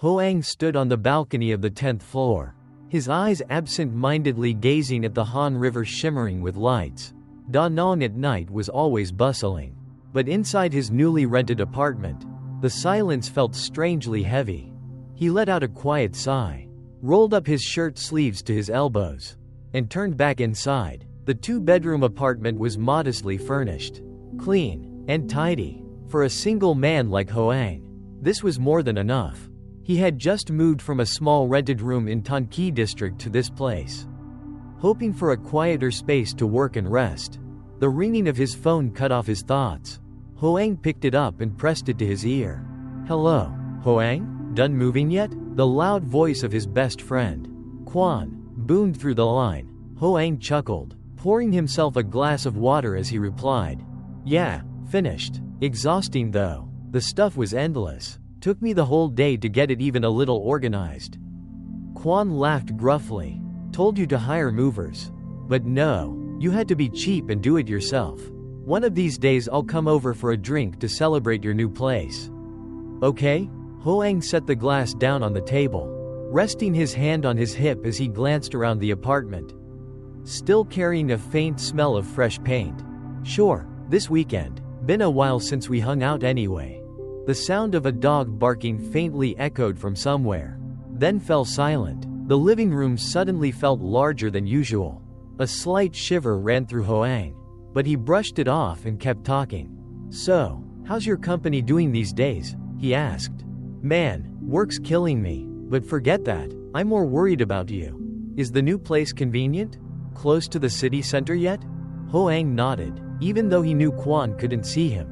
Hoang stood on the balcony of the 10th floor, his eyes absent-mindedly gazing at the Han River shimmering with lights. Da Nang at night was always bustling, but inside his newly rented apartment, the silence felt strangely heavy. He let out a quiet sigh, rolled up his shirt sleeves to his elbows, and turned back inside. The two-bedroom apartment was modestly furnished, clean, and tidy. For a single man like Hoang, this was more than enough. He had just moved from a small rented room in Tanqi district to this place, hoping for a quieter space to work and rest. The ringing of his phone cut off his thoughts. Hoang picked it up and pressed it to his ear. "Hello, Hoang? Done moving yet?" The loud voice of his best friend, Quan, boomed through the line. Hoang chuckled, pouring himself a glass of water as he replied, "Yeah, finished. Exhausting though. The stuff was endless. Took me the whole day to get it even a little organized." Quan laughed gruffly. "Told you to hire movers. But no, you had to be cheap and do it yourself. One of these days I'll come over for a drink to celebrate your new place." "Okay?" Hoang set the glass down on the table, resting his hand on his hip as he glanced around the apartment, still carrying a faint smell of fresh paint. "Sure, this weekend. Been a while since we hung out anyway." The sound of a dog barking faintly echoed from somewhere, then fell silent. The living room suddenly felt larger than usual. A slight shiver ran through Hoang, but he brushed it off and kept talking. "So, how's your company doing these days?" he asked. "Man, work's killing me, but forget that, I'm more worried about you. Is the new place convenient? Close to the city center yet?" Hoang nodded, even though he knew Quan couldn't see him.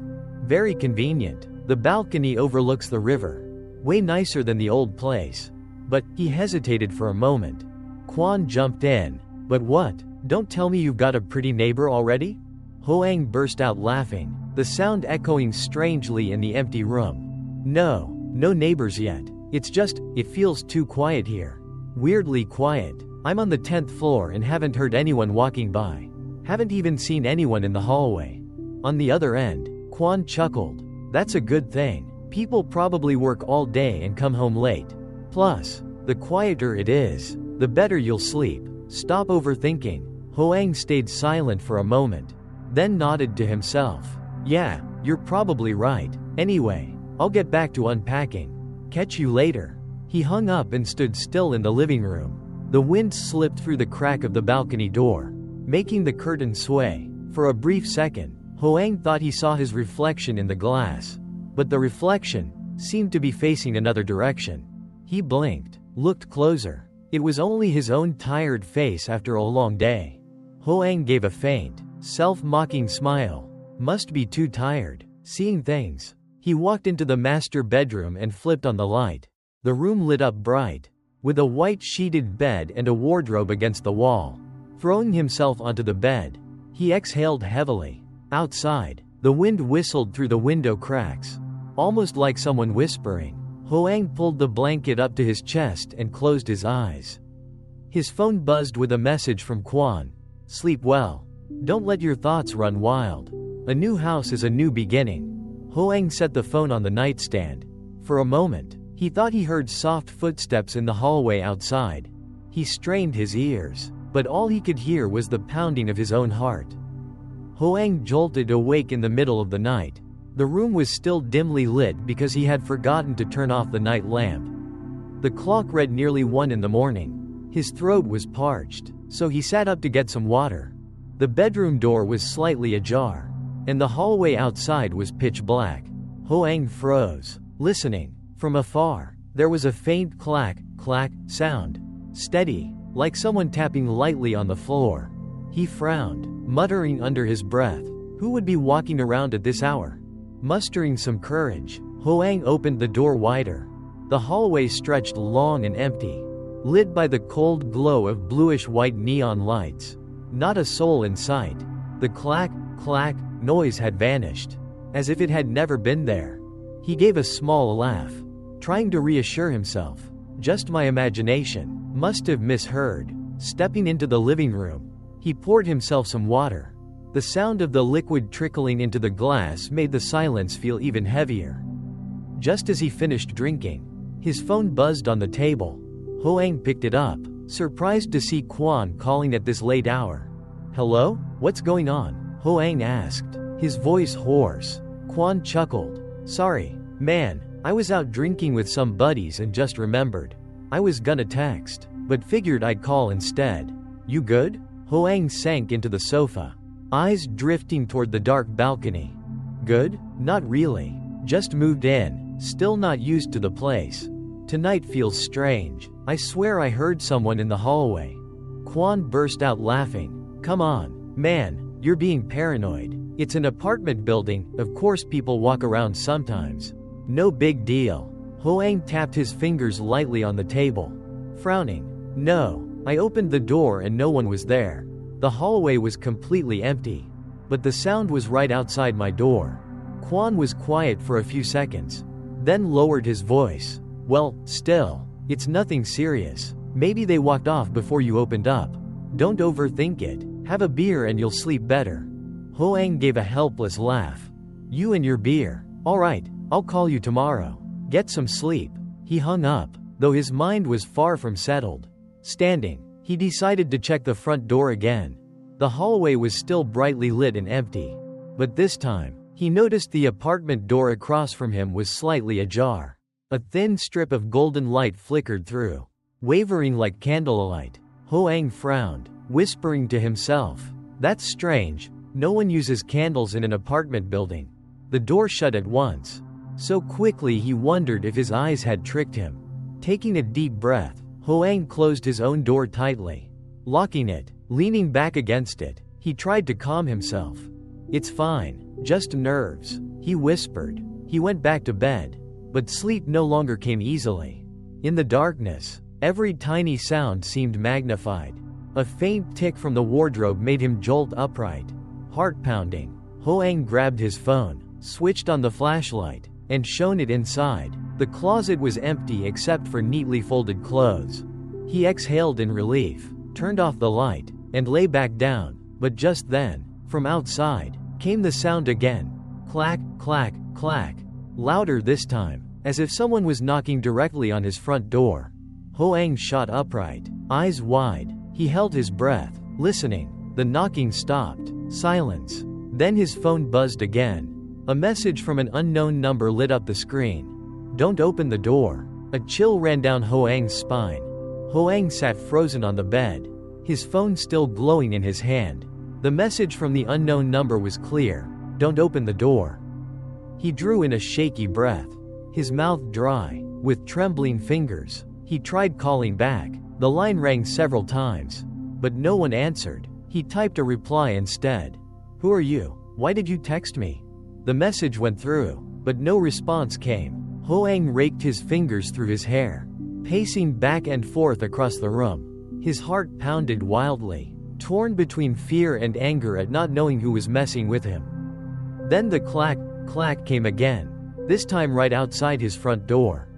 "Very convenient. The balcony overlooks the river. Way nicer than the old place." But, he hesitated for a moment. Quan jumped in. "But what? Don't tell me you've got a pretty neighbor already?" Hoang burst out laughing, the sound echoing strangely in the empty room. "No neighbors yet. It's just, it feels too quiet here. Weirdly quiet. I'm on the 10th floor and haven't heard anyone walking by. Haven't even seen anyone in the hallway." On the other end, Quan chuckled. "That's a good thing. People probably work all day and come home late. Plus, the quieter it is, the better you'll sleep. Stop overthinking." Hoang stayed silent for a moment, then nodded to himself. "Yeah, you're probably right. Anyway, I'll get back to unpacking. Catch you later." He hung up and stood still in the living room. The wind slipped through the crack of the balcony door, making the curtain sway. For a brief second, Hoang thought he saw his reflection in the glass, but the reflection seemed to be facing another direction. He blinked, looked closer. It was only his own tired face after a long day. Hoang gave a faint, self-mocking smile. Must be too tired, seeing things. He walked into the master bedroom and flipped on the light. The room lit up bright, with a white sheeted bed and a wardrobe against the wall. Throwing himself onto the bed, he exhaled heavily. Outside, the wind whistled through the window cracks, almost like someone whispering. Hoang pulled the blanket up to his chest and closed his eyes. His phone buzzed with a message from Quan. "Sleep well. Don't let your thoughts run wild. A new house is a new beginning." Hoang set the phone on the nightstand. For a moment, he thought he heard soft footsteps in the hallway outside. He strained his ears, but all he could hear was the pounding of his own heart. Hoang jolted awake in the middle of the night. The room was still dimly lit because he had forgotten to turn off the night lamp. The clock read nearly 1 in the morning. His throat was parched, so he sat up to get some water. The bedroom door was slightly ajar, and the hallway outside was pitch black. Hoang froze, listening. From afar, there was a faint clack, clack sound. Steady, like someone tapping lightly on the floor. He frowned, muttering under his breath. Who would be walking around at this hour? Mustering some courage, Hoang opened the door wider. The hallway stretched long and empty, lit by the cold glow of bluish-white neon lights. Not a soul in sight. The clack, clack noise had vanished, as if it had never been there. He gave a small laugh, trying to reassure himself. Just my imagination. Must have misheard. Stepping into the living room, he poured himself some water. The sound of the liquid trickling into the glass made the silence feel even heavier. Just as he finished drinking, His phone buzzed on the table. Hoang picked it up, surprised to see Quan calling at this late hour. "Hello? What's going on?" Hoang asked, his voice hoarse. Quan chuckled. "Sorry, man, I was out drinking with some buddies and just remembered. I was gonna text, but figured I'd call instead. You good?" Hoang sank into the sofa, eyes drifting toward the dark balcony. "Good? Not really. Just moved in, still not used to the place. Tonight feels strange. I swear I heard someone in the hallway." Quan burst out laughing. "Come on, man, you're being paranoid. It's an apartment building, of course people walk around sometimes. No big deal." Hoang tapped his fingers lightly on the table, frowning. "No, I opened the door and no one was there. The hallway was completely empty. But the sound was right outside my door." Quan was quiet for a few seconds, then lowered his voice. "Well, still, it's nothing serious. Maybe they walked off before you opened up. Don't overthink it. Have a beer and you'll sleep better." Hoang gave a helpless laugh. "You and your beer. All right, I'll call you tomorrow. Get some sleep." He hung up, though his mind was far from settled. Standing, he decided to check the front door again. The hallway was still brightly lit and empty. But this time, he noticed the apartment door across from him was slightly ajar. A thin strip of golden light flickered through, wavering like candlelight. Hoang frowned, whispering to himself, "That's strange. No one uses candles in an apartment building." The door shut at once. So quickly he wondered if his eyes had tricked him. Taking a deep breath, Hoang closed his own door tightly. Locking it, leaning back against it, he tried to calm himself. "It's fine, just nerves," he whispered. He went back to bed. But sleep no longer came easily. In the darkness, every tiny sound seemed magnified. A faint tick from the wardrobe made him jolt upright. Heart pounding, Hoang grabbed his phone, switched on the flashlight, and shone it inside. The closet was empty except for neatly folded clothes. He exhaled in relief, turned off the light, and lay back down. But just then, from outside, came the sound again. Clack, clack, clack. Louder this time, as if someone was knocking directly on his front door. Hoang shot upright, eyes wide. He held his breath, listening. The knocking stopped. Silence. Then his phone buzzed again. A message from an unknown number lit up the screen. "Don't open the door." A chill ran down Hoang's spine. Hoang sat frozen on the bed, his phone still glowing in his hand. The message from the unknown number was clear. "Don't open the door." He drew in a shaky breath, his mouth dry, with trembling fingers. He tried calling back. The line rang several times, but no one answered. He typed a reply instead. "Who are you? Why did you text me?" The message went through, but no response came. Hoang raked his fingers through his hair, pacing back and forth across the room. His heart pounded wildly, torn between fear and anger at not knowing who was messing with him. Then the clack, clack came again, this time right outside his front door.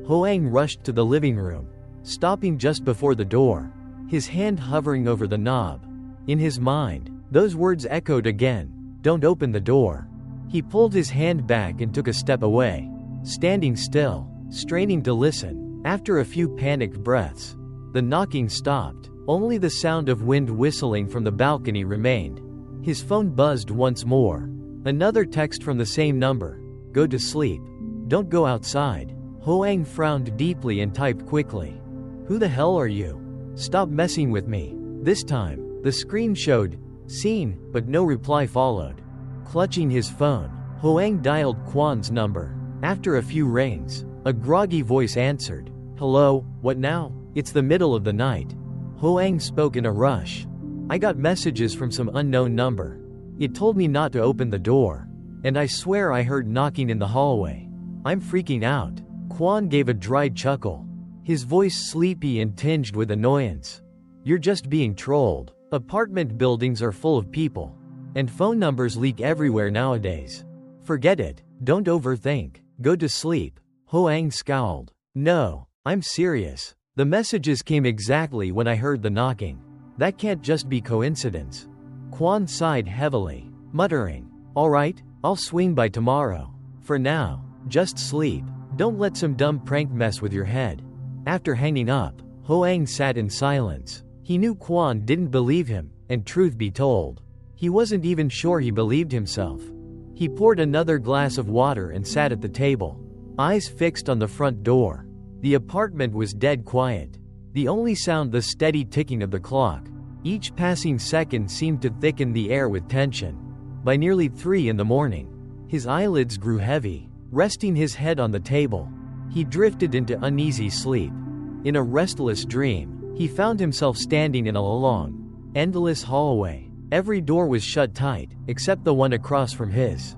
Hoang rushed to the living room, stopping just before the door, his hand hovering over the knob. In his mind, those words echoed again, "Don't open the door." He pulled his hand back and took a step away, standing still, straining to listen. After a few panicked breaths, the knocking stopped. Only the sound of wind whistling from the balcony remained. His phone buzzed once more. Another text from the same number. "Go to sleep. Don't go outside." Hoang frowned deeply and typed quickly. "Who the hell are you? Stop messing with me." This time, the screen showed "Seen," but no reply followed. Clutching his phone, Hoang dialed Quan's number. After a few rings, a groggy voice answered. "Hello, what now? It's the middle of the night." Hoang spoke in a rush. "I got messages from some unknown number. It told me not to open the door. And I swear I heard knocking in the hallway. I'm freaking out." Quan gave a dry chuckle, his voice sleepy and tinged with annoyance. "You're just being trolled. Apartment buildings are full of people. And phone numbers leak everywhere nowadays. Forget it, don't overthink, go to sleep." Hoang scowled. "No, I'm serious. The messages came exactly when I heard the knocking. That can't just be coincidence." Quan sighed heavily, muttering, "All right, I'll swing by tomorrow. For now, just sleep." Don't let some dumb prank mess with your head. After hanging up, Hoang sat in silence. He knew Quan didn't believe him, and truth be told, he wasn't even sure he believed himself. He poured another glass of water and sat at the table, eyes fixed on the front door. The apartment was dead quiet. The only sound the steady ticking of the clock. Each passing second seemed to thicken the air with tension. By nearly 3 in the morning, his eyelids grew heavy. Resting his head on the table, he drifted into uneasy sleep. In a restless dream, he found himself standing in a long, endless hallway. Every door was shut tight, except the one across from his.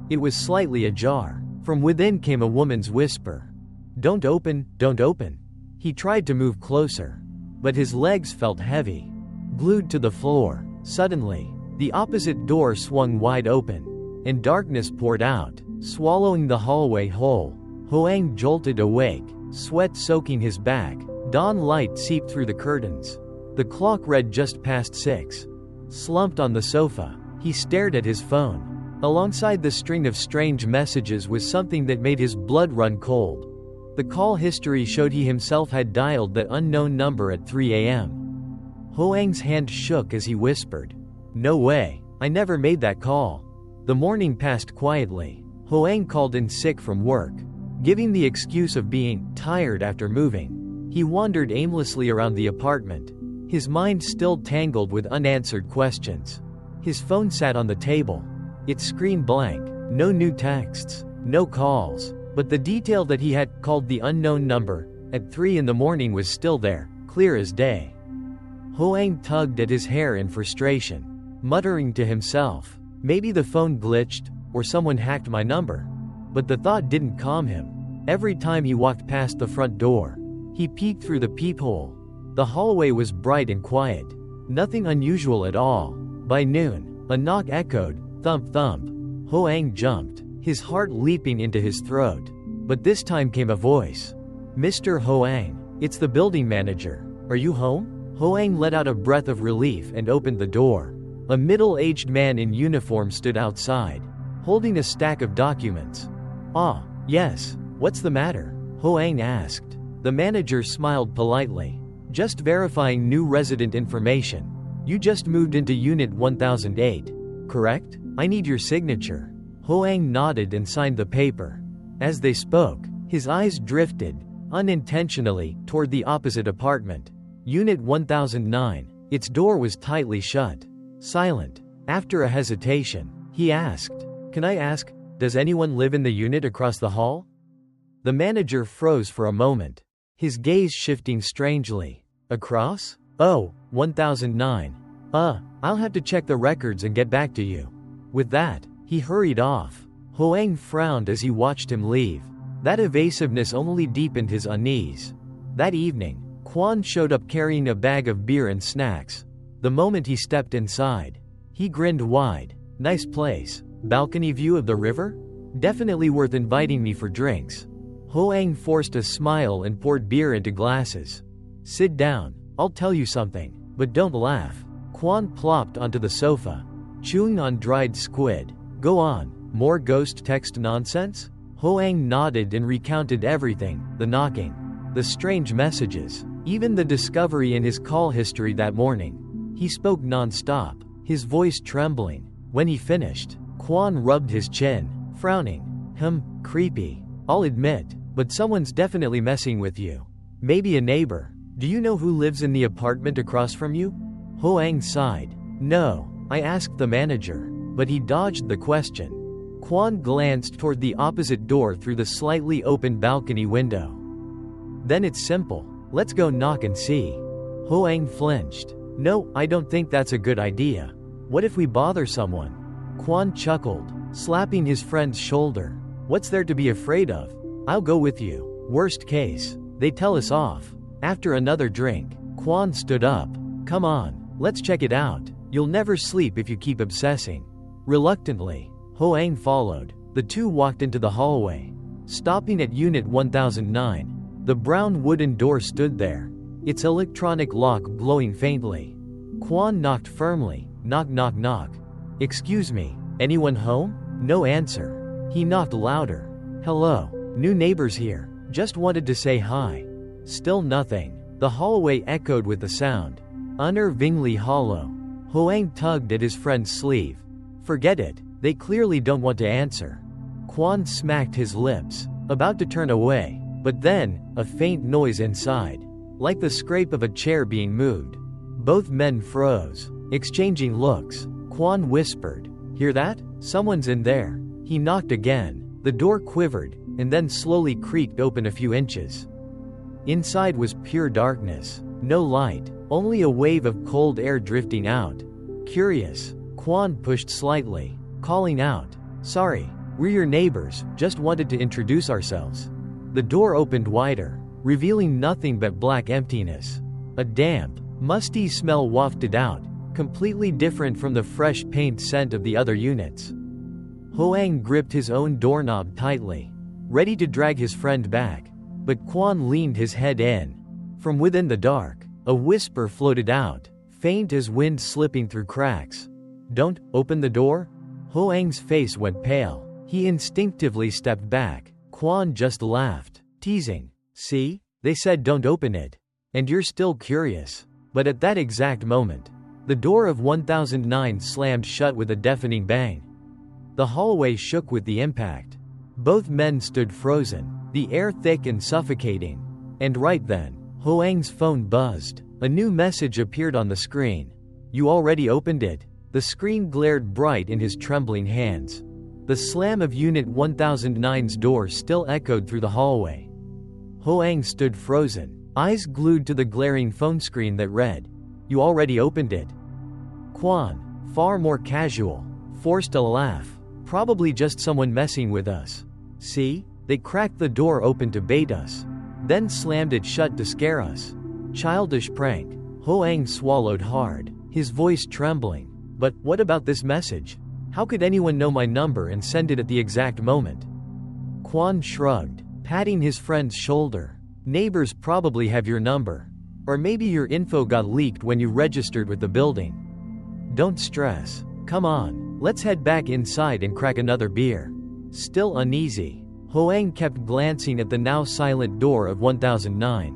It was slightly ajar. From within came a woman's whisper. "Don't open, don't open." He tried to move closer, but his legs felt heavy, glued to the floor. Suddenly, the opposite door swung wide open, and darkness poured out, swallowing the hallway whole. Hoang jolted awake, sweat soaking his back. Dawn light seeped through the curtains. The clock read just past 6. Slumped on the sofa, he stared at his phone. Alongside the string of strange messages was something that made his blood run cold. The call history showed he himself had dialed the unknown number at 3 a.m. Hoang's hand shook as he whispered, "No way, I never made that call." The morning passed quietly. Hoang called in sick from work, giving the excuse of being tired after moving. He wandered aimlessly around the apartment, his mind still tangled with unanswered questions. His phone sat on the table, its screen blank, no new texts, no calls, but the detail that he had called the unknown number at 3 in the morning was still there, clear as day. Hoang tugged at his hair in frustration, muttering to himself, "Maybe the phone glitched, or someone hacked my number." But the thought didn't calm him. Every time he walked past the front door, he peeked through the peephole. The hallway was bright and quiet, nothing unusual at all. By noon, a knock echoed, thump thump. Hoang jumped, his heart leaping into his throat. But this time came a voice. "Mr. Hoang, it's the building manager. Are you home?" Hoang let out a breath of relief and opened the door. A middle-aged man in uniform stood outside, holding a stack of documents. "Ah, yes, what's the matter?" Hoang asked. The manager smiled politely. "Just verifying new resident information. You just moved into Unit 1008, correct? I need your signature." Hoang nodded and signed the paper. As they spoke, his eyes drifted, unintentionally, toward the opposite apartment. Unit 1009. Its door was tightly shut. Silent. After a hesitation, he asked, "Can I ask, does anyone live in the unit across the hall?" The manager froze for a moment, his gaze shifting strangely. "Across? Oh, 1009. I'll have to check the records and get back to you." With that, he hurried off. Hoang frowned as he watched him leave. That evasiveness only deepened his unease. That evening, Quan showed up carrying a bag of beer and snacks. The moment he stepped inside, he grinned wide. "Nice place. Balcony view of the river? Definitely worth inviting me for drinks." Hoang forced a smile and poured beer into glasses. "Sit down, I'll tell you something, but don't laugh." Quan plopped onto the sofa, chewing on dried squid. "Go on, more ghost text nonsense?" Hoang nodded and recounted everything, the knocking, the strange messages, even the discovery in his call history that morning. He spoke non-stop, his voice trembling. When he finished, Quan rubbed his chin, frowning. Creepy. I'll admit, but someone's definitely messing with you. Maybe a neighbor. Do you know who lives in the apartment across from you?" Hoang sighed. "No, I asked the manager, but he dodged the question." Quan glanced toward the opposite door through the slightly open balcony window. "Then it's simple. Let's go knock and see." Hoang flinched. "No, I don't think that's a good idea. What if we bother someone?" Quan chuckled, slapping his friend's shoulder. "What's there to be afraid of? I'll go with you. Worst case, they tell us off." After another drink, Quan stood up. "Come on, let's check it out. You'll never sleep if you keep obsessing." Reluctantly, Hoang followed. The two walked into the hallway, stopping at Unit 1009. The brown wooden door stood there, its electronic lock glowing faintly. Quan knocked firmly. Knock knock knock. "Excuse me, anyone home?" No answer. He knocked louder. "Hello, New neighbors here. Just wanted to say hi. Still nothing. The hallway echoed with the sound. Unnervingly hollow. Hoang tugged at his friend's sleeve. Forget it. They clearly don't want to answer. Quan smacked his lips, about to turn away, but then, a faint noise inside. Like the scrape of a chair being moved. Both men froze, exchanging looks. Quan whispered, "Hear that? Someone's in there." He knocked again. The door quivered, and then slowly creaked open a few inches. Inside was pure darkness. No light, only a wave of cold air drifting out. Curious, Quan pushed slightly, calling out, "Sorry, we're your neighbors, just wanted to introduce ourselves." The door opened wider, revealing nothing but black emptiness. A damp, musty smell wafted out, completely different from the fresh paint scent of the other units. Hoang gripped his own doorknob tightly, ready to drag his friend back, but Quan leaned his head in. From within the dark, a whisper floated out, faint as wind slipping through cracks. "Don't open the door?" Hoang's face went pale. He instinctively stepped back. Quan just laughed, teasing. "See? They said don't open it. And you're still curious." But at that exact moment, the door of 1009 slammed shut with a deafening bang. The hallway shook with the impact. Both men stood frozen, the air thick and suffocating. And right then, Hoang's phone buzzed. A new message appeared on the screen. "You already opened it?" The screen glared bright in his trembling hands. The slam of Unit 1009's door still echoed through the hallway. Hoang stood frozen, eyes glued to the glaring phone screen that read, "You already opened it." Quan, far more casual, forced a laugh. "Probably just someone messing with us. See? They cracked the door open to bait us. Then slammed it shut to scare us. Childish prank." Hoang swallowed hard, his voice trembling. "But what about this message? How could anyone know my number and send it at the exact moment?" Quan shrugged, patting his friend's shoulder. "Neighbors probably have your number. Or maybe your info got leaked when you registered with the building. Don't stress. Come on, let's head back inside and crack another beer." Still uneasy, Hoang kept glancing at the now silent door of 1009.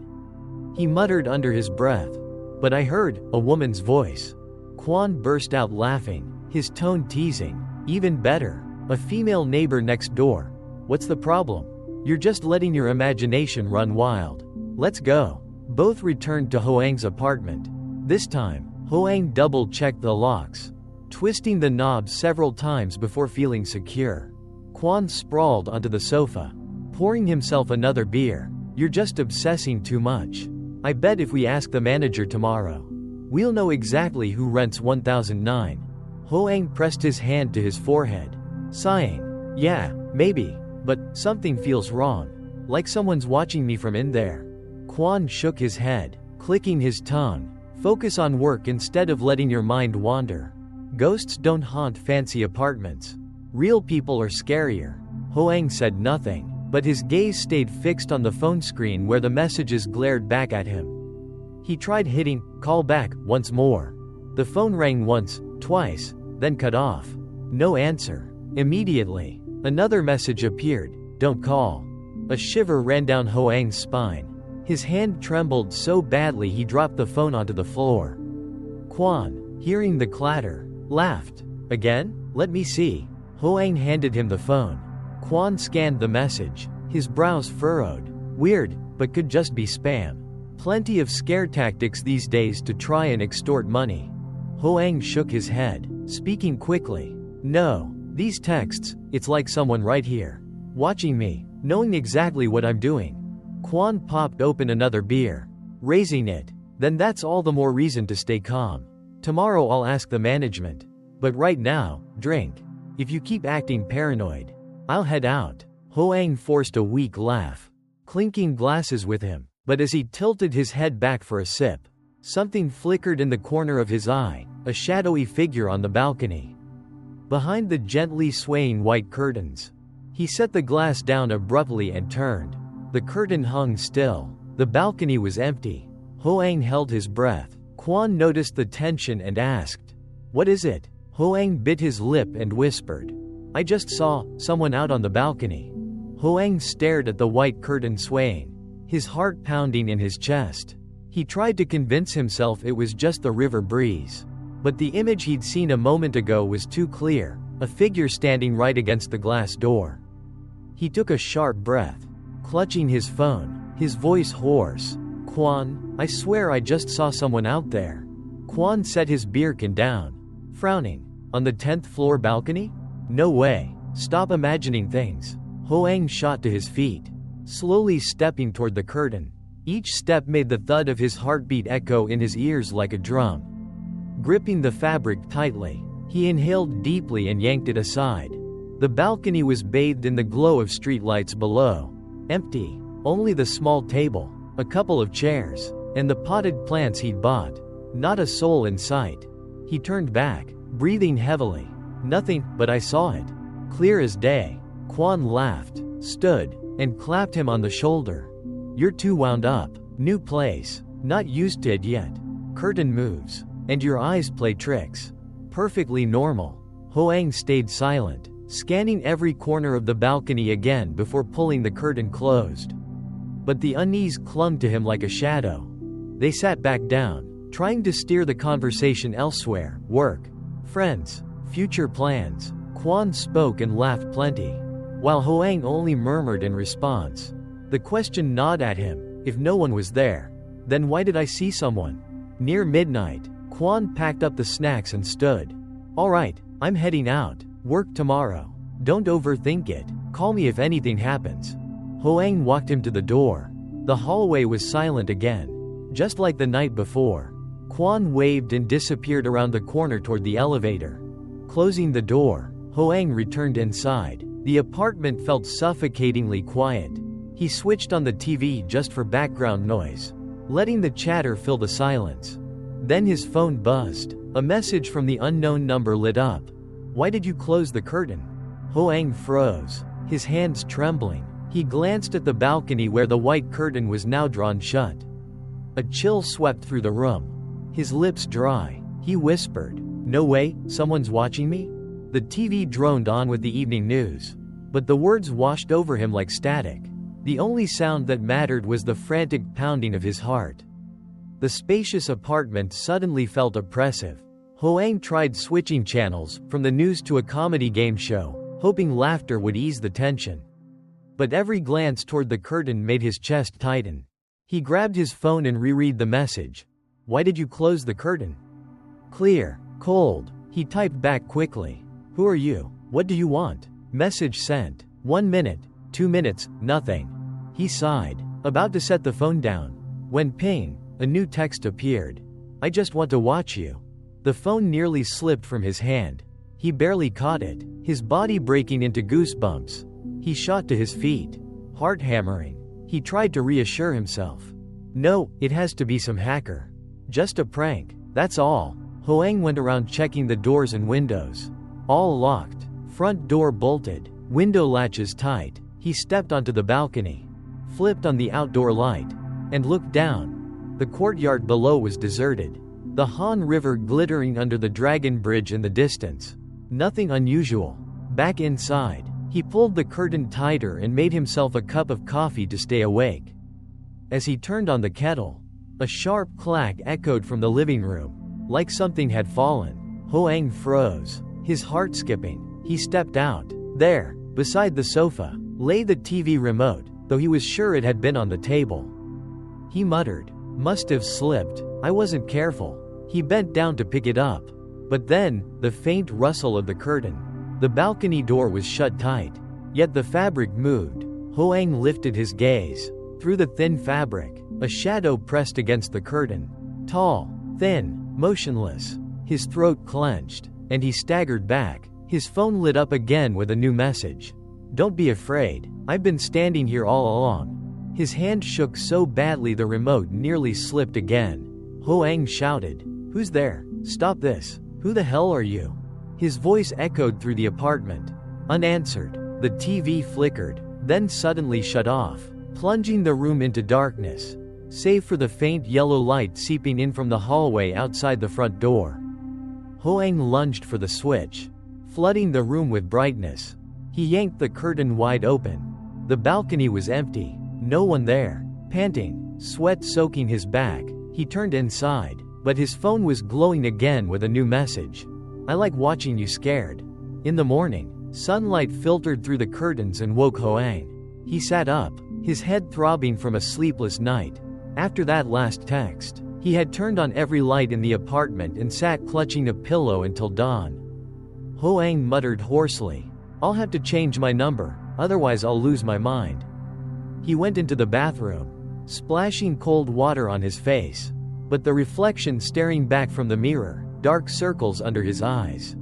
He muttered under his breath, "But I heard a woman's voice." Quan burst out laughing, his tone teasing. "Even better, a female neighbor next door. What's the problem? You're just letting your imagination run wild. Let's go." Both returned to Hoang's apartment. This time, Hoang double-checked the locks, twisting the knob several times before feeling secure. Quan sprawled onto the sofa, pouring himself another beer. "You're just obsessing too much. I bet if we ask the manager tomorrow, we'll know exactly who rents 1009. Hoang pressed his hand to his forehead, sighing. "Yeah, maybe, but something feels wrong. Like someone's watching me from in there." Quan shook his head, clicking his tongue. "Focus on work instead of letting your mind wander. Ghosts don't haunt fancy apartments. Real people are scarier." Hoang said nothing, but his gaze stayed fixed on the phone screen where the messages glared back at him. He tried hitting "call back" once more. The phone rang once, twice, then cut off. No answer. Immediately, another message appeared, "Don't call." A shiver ran down Hoang's spine. His hand trembled so badly he dropped the phone onto the floor. Quan, hearing the clatter, laughed. "Again? Let me see." Hoang handed him the phone. Quan scanned the message, his brows furrowed. Weird, but could just be spam. Plenty of scare tactics these days to try and extort money. Hoang shook his head, speaking quickly. "No, these texts, it's like someone right here, watching me, knowing exactly what I'm doing." Quan popped open another beer, raising it. "Then that's all the more reason to stay calm. Tomorrow I'll ask the management. But right now, drink. If you keep acting paranoid, I'll head out." Hoang forced a weak laugh, clinking glasses with him, but as he tilted his head back for a sip, something flickered in the corner of his eye, a shadowy figure on the balcony. Behind the gently swaying white curtains, he set the glass down abruptly and turned. The curtain hung still. The balcony was empty. Hoang held his breath. Quan noticed the tension and asked, "What is it?" Hoang bit his lip and whispered, "I just saw someone out on the balcony." Hoang stared at the white curtain swaying, his heart pounding in his chest. He tried to convince himself it was just the river breeze. But the image he'd seen a moment ago was too clear, a figure standing right against the glass door. He took a sharp breath, clutching his phone, his voice hoarse. "Quan, I swear I just saw someone out there." Quan set his beer can down, frowning. "On the 10th floor balcony? No way. Stop imagining things." Hoang shot to his feet, slowly stepping toward the curtain. Each step made the thud of his heartbeat echo in his ears like a drum. Gripping the fabric tightly, he inhaled deeply and yanked it aside. The balcony was bathed in the glow of streetlights below. Empty, only the small table, a couple of chairs, and the potted plants he'd bought. Not a soul in sight. He turned back, breathing heavily. "Nothing, but I saw it. Clear as day." Quan laughed, stood, and clapped him on the shoulder. "You're too wound up. New place. Not used to it yet. Curtain moves, and your eyes play tricks. Perfectly normal." Hoang stayed silent, scanning every corner of the balcony again before pulling the curtain closed. But the unease clung to him like a shadow. They sat back down, trying to steer the conversation elsewhere. Work, friends, future plans. Quan spoke and laughed plenty, while Hoang only murmured in response. The question gnawed at him. If no one was there, then why did I see someone? Near midnight, Quan packed up the snacks and stood. "All right, I'm heading out. Work tomorrow. Don't overthink it. Call me if anything happens." Hoang walked him to the door. The hallway was silent again, just like the night before. Quan waved and disappeared around the corner toward the elevator. Closing the door, Hoang returned inside. The apartment felt suffocatingly quiet. He switched on the TV just for background noise, letting the chatter fill the silence. Then his phone buzzed. A message from the unknown number lit up. "Why did you close the curtain?" Hoang froze, his hands trembling. He glanced at the balcony where the white curtain was now drawn shut. A chill swept through the room. His lips dry, he whispered, "No way, someone's watching me?" The TV droned on with the evening news, but the words washed over him like static. The only sound that mattered was the frantic pounding of his heart. The spacious apartment suddenly felt oppressive. Hoang tried switching channels, from the news to a comedy game show, hoping laughter would ease the tension. But every glance toward the curtain made his chest tighten. He grabbed his phone and reread the message. "Why did you close the curtain?" "Clear, cold," he typed back quickly. "Who are you? What do you want?" Message sent. 1 minute, 2 minutes, nothing. He sighed, about to set the phone down, when ping, a new text appeared. "I just want to watch you." The phone nearly slipped from his hand. He barely caught it, his body breaking into goosebumps. He shot to his feet, heart hammering. He tried to reassure himself. "No, it has to be some hacker. Just a prank, that's all." Hoang went around checking the doors and windows. All locked, front door bolted, window latches tight. He stepped onto the balcony, flipped on the outdoor light, and looked down. The courtyard below was deserted, the Han River glittering under the dragon bridge in the distance. Nothing unusual. Back inside, he pulled the curtain tighter and made himself a cup of coffee to stay awake. As he turned on the kettle, a sharp clack echoed from the living room, like something had fallen. Hoang froze, his heart skipping. He stepped out. There, beside the sofa, lay the TV remote, though he was sure it had been on the table. He muttered, "Must have slipped, I wasn't careful." He bent down to pick it up. But then, the faint rustle of the curtain. The balcony door was shut tight, yet the fabric moved. Hoang lifted his gaze. Through the thin fabric, a shadow pressed against the curtain. Tall, thin, motionless. His throat clenched, and he staggered back. His phone lit up again with a new message. "Don't be afraid, I've been standing here all along." His hand shook so badly the remote nearly slipped again. Hoang shouted, "Who's there? Stop this. Who the hell are you?" His voice echoed through the apartment. Unanswered, the TV flickered, then suddenly shut off, plunging the room into darkness, save for the faint yellow light seeping in from the hallway outside the front door. Hoang lunged for the switch, flooding the room with brightness. He yanked the curtain wide open. The balcony was empty. No one there. Panting, sweat soaking his back, he turned inside, but his phone was glowing again with a new message. I like watching you scared. In the morning, sunlight filtered through the curtains and woke Hoang. He sat up, his head throbbing from a sleepless night. After that last text, he had turned on every light in the apartment and sat clutching a pillow until dawn. Hoang muttered hoarsely, "I'll have to change my number, otherwise I'll lose my mind." He went into the bathroom, splashing cold water on his face, but the reflection staring back from the mirror, dark circles under his eyes.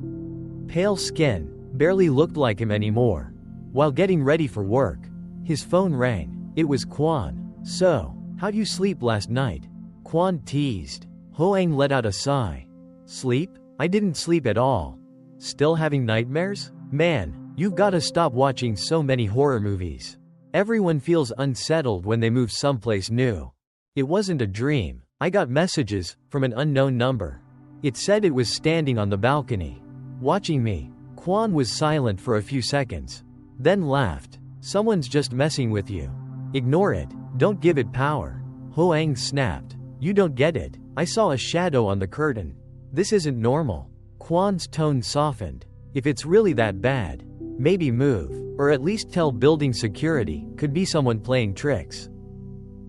Pale skin, barely looked like him anymore. While getting ready for work, his phone rang. It was Quan. "So, how'd you sleep last night?" Quan teased. Hoang let out a sigh. "Sleep? I didn't sleep at all. Still having nightmares? Man, you've gotta stop watching so many horror movies. Everyone feels unsettled when they move someplace new. It wasn't a dream. I got messages from an unknown number. It said it was standing on the balcony, watching me." Quan was silent for a few seconds, then laughed. "Someone's just messing with you. Ignore it, don't give it power." Hoang snapped. "You don't get it. I saw a shadow on the curtain. This isn't normal." Quan's tone softened. "If it's really that bad, maybe move, or at least tell building security. Could be someone playing tricks."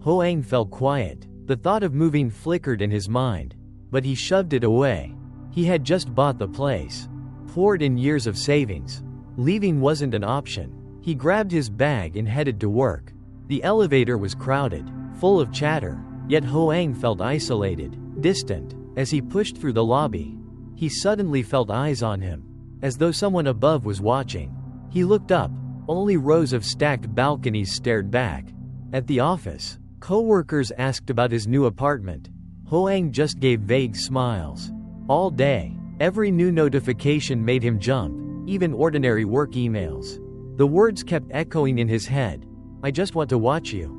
Hoang fell quiet. The thought of moving flickered in his mind, but he shoved it away. He had just bought the place, poured in years of savings. Leaving wasn't an option. He grabbed his bag and headed to work. The elevator was crowded, full of chatter, yet Hoang felt isolated, distant. As he pushed through the lobby, he suddenly felt eyes on him, as though someone above was watching. He looked up. Only rows of stacked balconies stared back. At the office, coworkers asked about his new apartment. Hoang just gave vague smiles. All day, every new notification made him jump, even ordinary work emails. The words kept echoing in his head. "I just want to watch you."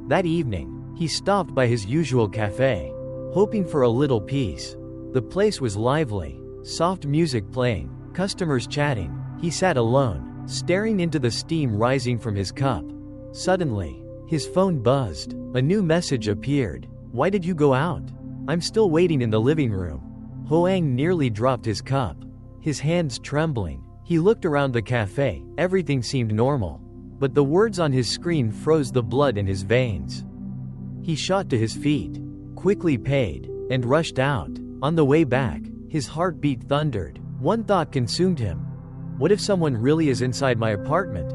That evening, he stopped by his usual cafe, hoping for a little peace. The place was lively, soft music playing, customers chatting. He sat alone, staring into the steam rising from his cup. Suddenly, his phone buzzed. A new message appeared. "Why did you go out?" "I'm still waiting in the living room." Hoang nearly dropped his cup, his hands trembling. He looked around the cafe. Everything seemed normal, but the words on his screen froze the blood in his veins. He shot to his feet, quickly paid, and rushed out. On the way back, his heartbeat thundered. One thought consumed him. What if someone really is inside my apartment?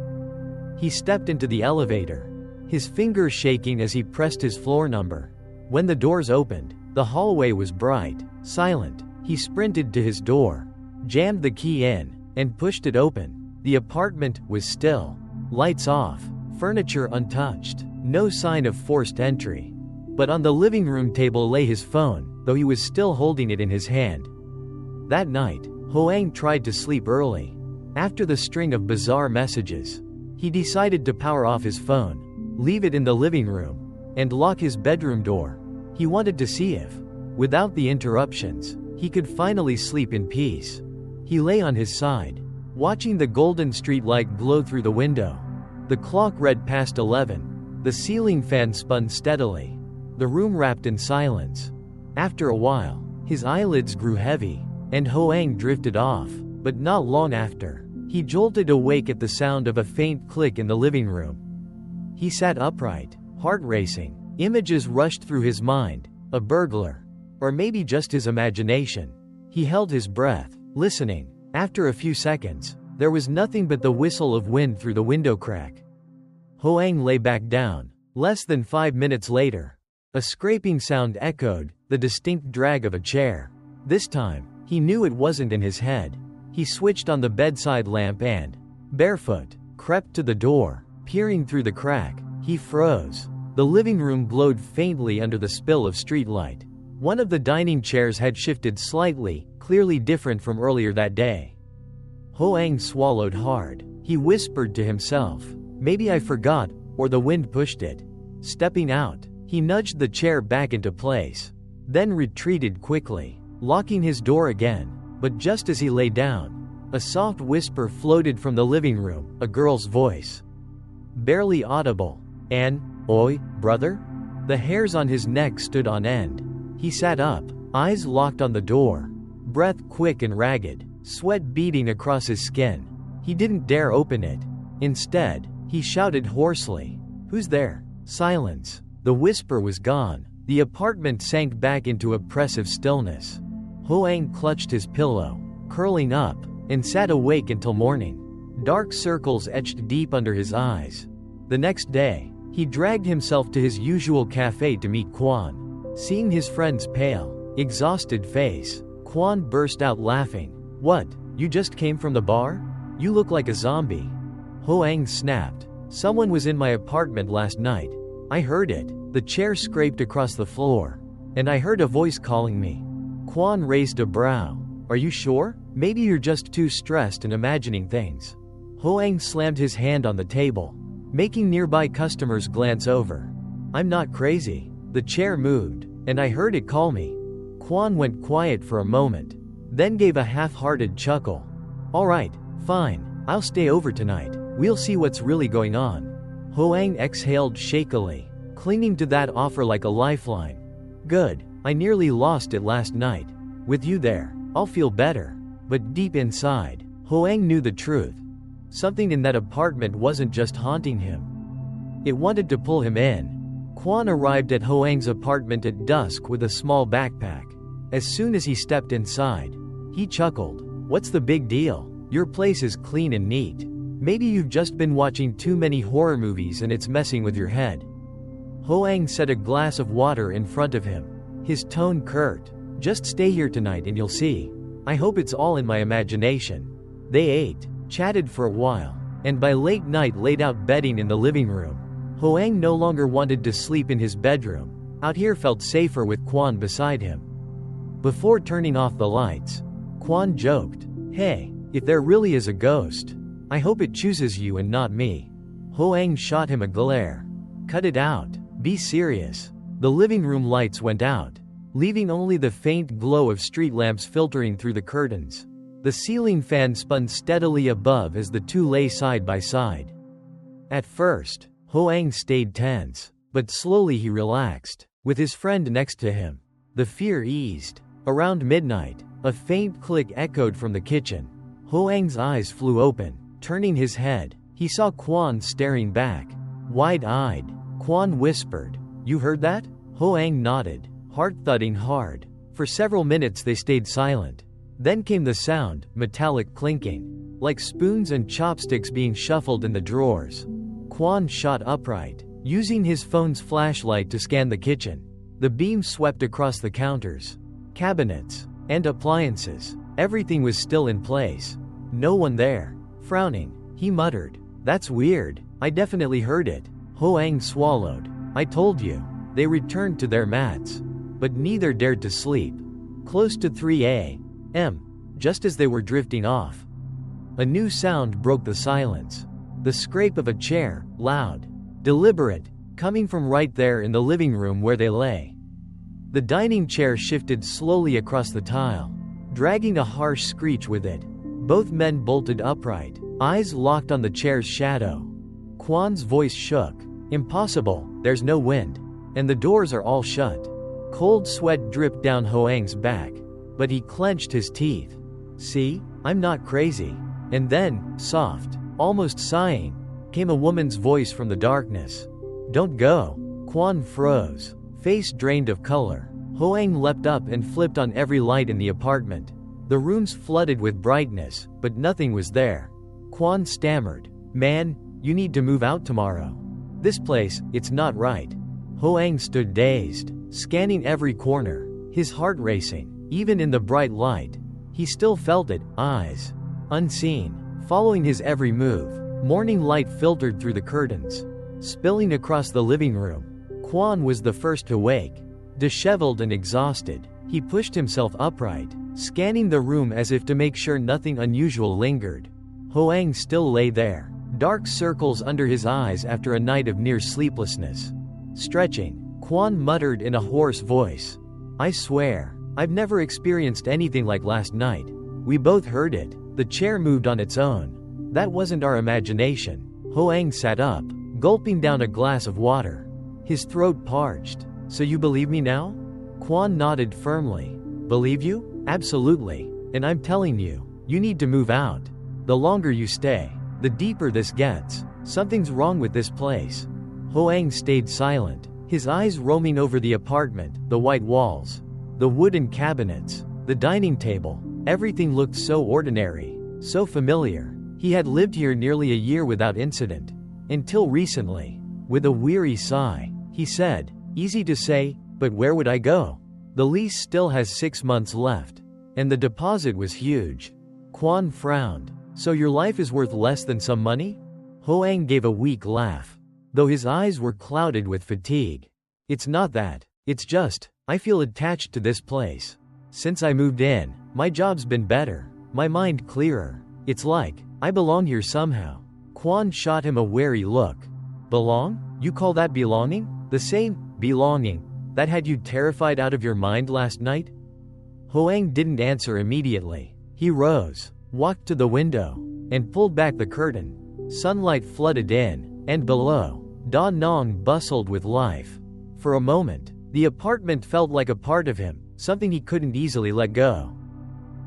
He stepped into the elevator, his fingers shaking as he pressed his floor number. When the doors opened, the hallway was bright, silent. He sprinted to his door, jammed the key in, and pushed it open. The apartment was still, lights off, furniture untouched, no sign of forced entry. But on the living room table lay his phone, though he was still holding it in his hand. That night, Hoang tried to sleep early. After the string of bizarre messages, he decided to power off his phone, leave it in the living room, and lock his bedroom door. He wanted to see if, without the interruptions, he could finally sleep in peace. He lay on his side, watching the golden street light glow through the window. The clock read past 11. The ceiling fan spun steadily. The room wrapped in silence. After a while, his eyelids grew heavy, and Hoang drifted off. But not long after, he jolted awake at the sound of a faint click in the living room. He sat upright, heart racing. Images rushed through his mind. A burglar. Or maybe just his imagination. He held his breath, listening. After a few seconds, there was nothing but the whistle of wind through the window crack. Hoang lay back down. Less than 5 minutes later, a scraping sound echoed, the distinct drag of a chair. This time, he knew it wasn't in his head. He switched on the bedside lamp and, barefoot, crept to the door. Peering through the crack, he froze. The living room glowed faintly under the spill of streetlight. One of the dining chairs had shifted slightly, clearly different from earlier that day. Hoang swallowed hard. He whispered to himself, "Maybe I forgot, or the wind pushed it." Stepping out, he nudged the chair back into place, then retreated quickly, locking his door again. But just as he lay down, a soft whisper floated from the living room, a girl's voice. barely audible. Oi, brother? The hairs on his neck stood on end. He sat up, eyes locked on the door, breath quick and ragged, sweat beading across his skin. He didn't dare open it. Instead, he shouted hoarsely, "Who's there?" Silence. The whisper was gone. The apartment sank back into oppressive stillness. Hoang clutched his pillow, curling up, and sat awake until morning. Dark circles etched deep under his eyes. The next day, he dragged himself to his usual cafe to meet Quan. Seeing his friend's pale, exhausted face, Quan burst out laughing. "What, you just came from the bar? You look like a zombie." Hoang snapped. "Someone was in my apartment last night. I heard it." The chair scraped across the floor, and I heard a voice calling me. Quan raised a brow. "Are you sure? Maybe you're just too stressed and imagining things." Hoang slammed his hand on the table, making nearby customers glance over. "I'm not crazy." The chair moved, and I heard it call me. Quan went quiet for a moment, then gave a half-hearted chuckle. "All right, fine, I'll stay over tonight. We'll see what's really going on." Hoang exhaled shakily, clinging to that offer like a lifeline. "Good, I nearly lost it last night. With you there, I'll feel better." But deep inside, Hoang knew the truth. Something in that apartment wasn't just haunting him. It wanted to pull him in. Quan arrived at Hoang's apartment at dusk with a small backpack. As soon as he stepped inside, he chuckled. "What's the big deal? Your place is clean and neat. Maybe you've just been watching too many horror movies and it's messing with your head." Hoang set a glass of water in front of him, his tone curt. "Just stay here tonight and you'll see. I hope it's all in my imagination." They ate, chatted for a while, and by late night laid out bedding in the living room. Hoang no longer wanted to sleep in his bedroom. Out here felt safer with Quan beside him. Before turning off the lights, Quan joked, "Hey, if there really is a ghost, I hope it chooses you and not me." Hoang shot him a glare. "Cut it out. Be serious." The living room lights went out, leaving only the faint glow of street lamps filtering through the curtains. The ceiling fan spun steadily above as the two lay side by side. At first, Hoang stayed tense, but slowly he relaxed, with his friend next to him. The fear eased. Around midnight, a faint click echoed from the kitchen. Hoang's eyes flew open. Turning his head, he saw Quan staring back, wide-eyed. Quan whispered, "You heard that?" Hoang nodded, heart thudding hard. For several minutes they stayed silent. Then came the sound, metallic clinking, like spoons and chopsticks being shuffled in the drawers. Quan shot upright, using his phone's flashlight to scan the kitchen. The beam swept across the counters, cabinets, and appliances. Everything was still in place. No one there. Frowning, he muttered, "That's weird. I definitely heard it." Hoang swallowed. "I told you." They returned to their mats, but neither dared to sleep. Close to 3 a.m., just as they were drifting off, a new sound broke the silence. The scrape of a chair, loud, deliberate, coming from right there in the living room where they lay. The dining chair shifted slowly across the tile, dragging a harsh screech with it. Both men bolted upright, eyes locked on the chair's shadow. Quan's voice shook. "Impossible, there's no wind. And the doors are all shut." Cold sweat dripped down Hoang's back, but he clenched his teeth. "See, I'm not crazy." And then, soft, almost sighing, came a woman's voice from the darkness. "Don't go." Quan froze, face drained of color. Hoang leapt up and flipped on every light in the apartment. The rooms flooded with brightness, but nothing was there. Quan stammered, "Man, you need to move out tomorrow. This place, it's not right." Hoang stood dazed, scanning every corner, his heart racing. Even in the bright light, he still felt it, eyes unseen, following his every move. Morning light filtered through the curtains, spilling across the living room. Quan was the first to wake. Disheveled and exhausted, he pushed himself upright, scanning the room as if to make sure nothing unusual lingered. Hoang still lay there, dark circles under his eyes after a night of near sleeplessness. Stretching, Quan muttered in a hoarse voice, "I swear, I've never experienced anything like last night." We both heard it. The chair moved on its own. That wasn't our imagination. Hoang sat up, gulping down a glass of water. His throat parched. "So you believe me now?" Quan nodded firmly. "Believe you? Absolutely. And I'm telling you, you need to move out. The longer you stay, the deeper this gets. Something's wrong with this place." Hoang stayed silent, his eyes roaming over the apartment, the white walls, the wooden cabinets, the dining table. Everything looked so ordinary, so familiar. He had lived here nearly a year without incident. Until recently. With a weary sigh, he said, "Easy to say, but where would I go? The lease still has 6 months left. And the deposit was huge." Quan frowned. "So your life is worth less than some money?" Hoang gave a weak laugh, though his eyes were clouded with fatigue. "It's not that. It's just, I feel attached to this place. Since I moved in, my job's been better, my mind clearer. It's like, I belong here somehow." Quan shot him a wary look. "Belong? You call that belonging? The same belonging that had you terrified out of your mind last night?" Hoang didn't answer immediately. He rose, walked to the window, and pulled back the curtain. Sunlight flooded in, and below, Da Nang bustled with life. For a moment, the apartment felt like a part of him, something he couldn't easily let go.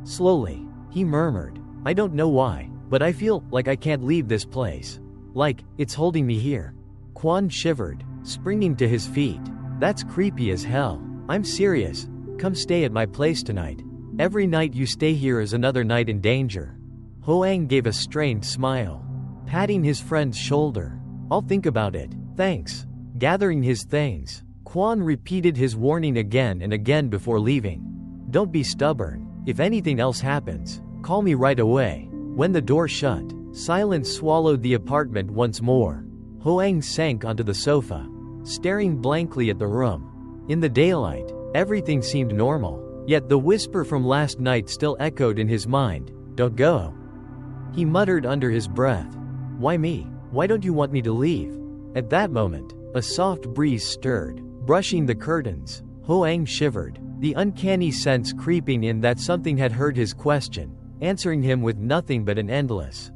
Slowly, he murmured, "I don't know why, but I feel like I can't leave this place. Like, it's holding me here." Quan shivered, springing to his feet. "That's creepy as hell. I'm serious. Come stay at my place tonight. Every night you stay here is another night in danger." Hoang gave a strained smile, patting his friend's shoulder. "I'll think about it, thanks." Gathering his things, Quan repeated his warning again and again before leaving. "Don't be stubborn. If anything else happens, call me right away." When the door shut, silence swallowed the apartment once more. Hoang sank onto the sofa, staring blankly at the room. In the daylight, everything seemed normal, yet the whisper from last night still echoed in his mind, "Don't go." He muttered under his breath, "Why me? Why don't you want me to leave?" At that moment, a soft breeze stirred, brushing the curtains. Hoang shivered, the uncanny sense creeping in that something had heard his question, answering him with nothing but an endless,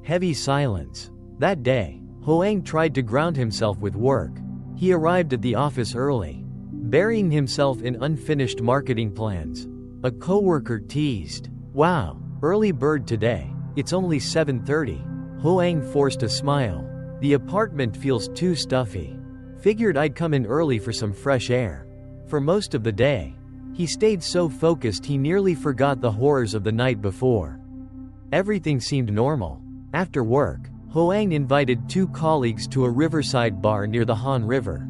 heavy silence. That day, Hoang tried to ground himself with work. He arrived at the office early, burying himself in unfinished marketing plans. A coworker teased, "Wow, early bird today. It's only 7:30. Hoang forced a smile. "The apartment feels too stuffy. Figured I'd come in early for some fresh air." For most of the day, he stayed so focused he nearly forgot the horrors of the night before. Everything seemed normal. After work, Hoang invited 2 colleagues to a riverside bar near the Han River.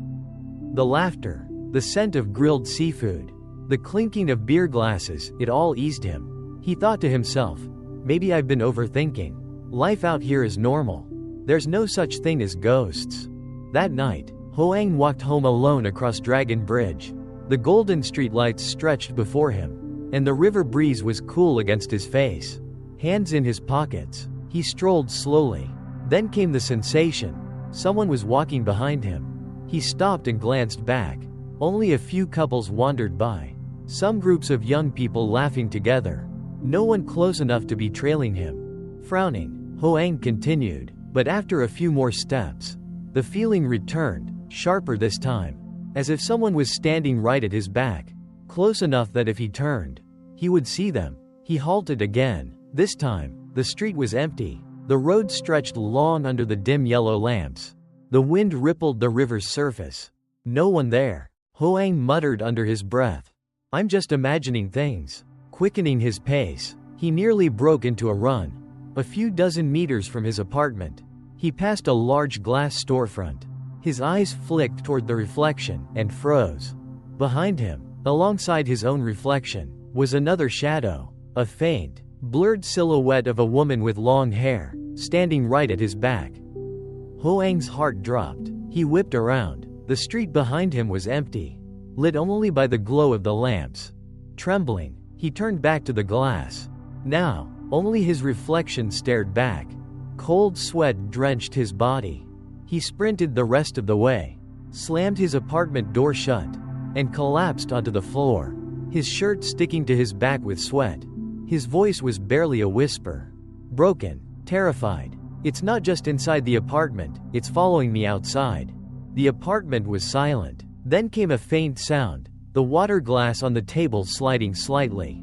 The laughter, the scent of grilled seafood, the clinking of beer glasses, it all eased him. He thought to himself, "Maybe I've been overthinking. Life out here is normal. There's no such thing as ghosts." That night, Hoang walked home alone across Dragon Bridge. The golden streetlights stretched before him, and the river breeze was cool against his face. Hands in his pockets, he strolled slowly. Then came the sensation. Someone was walking behind him. He stopped and glanced back. Only a few couples wandered by. Some groups of young people laughing together. No one close enough to be trailing him. Frowning, Hoang continued, but after a few more steps, the feeling returned, sharper this time, as if someone was standing right at his back, close enough that if he turned, he would see them. He halted again. This time, the street was empty. The road stretched long under the dim yellow lamps. The wind rippled the river's surface. No one there. Hoang muttered under his breath, "I'm just imagining things." Quickening his pace, he nearly broke into a run. A few dozen meters from his apartment, he passed a large glass storefront. His eyes flicked toward the reflection and froze. Behind him, alongside his own reflection, was another shadow, a faint, blurred silhouette of a woman with long hair, standing right at his back. Hoang's heart dropped. He whipped around. The street behind him was empty, lit only by the glow of the lamps. Trembling, he turned back to the glass. Now, only his reflection stared back. Cold sweat drenched his body. He sprinted the rest of the way, slammed his apartment door shut, and collapsed onto the floor, his shirt sticking to his back with sweat. His voice was barely a whisper. Broken, terrified, It's not just inside the apartment, it's following me outside. The apartment was silent. Then came a faint sound, the water glass on the table sliding slightly.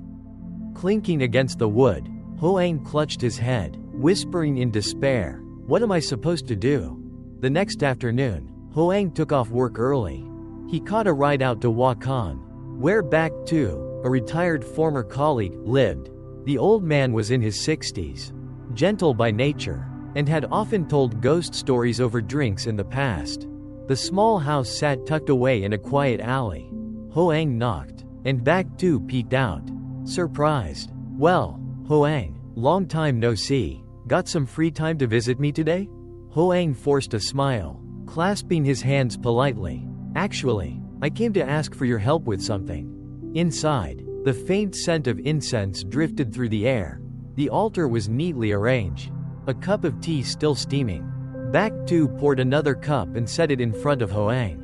Clinking against the wood, Hoang clutched his head, whispering in despair, "What am I supposed to do?" The next afternoon, Hoang took off work early. He caught a ride out to Wakan, where Back To, a retired former colleague, lived. The old man was in his 60s, gentle by nature, and had often told ghost stories over drinks in the past. The small house sat tucked away in a quiet alley. Hoang knocked, and Back To peeked out, surprised. "Well, Hoang, long time no see. Got some free time to visit me today?" Hoang forced a smile, clasping his hands politely. "Actually, I came to ask for your help with something." Inside, the faint scent of incense drifted through the air. The altar was neatly arranged, a cup of tea still steaming. Back To poured another cup and set it in front of Hoang.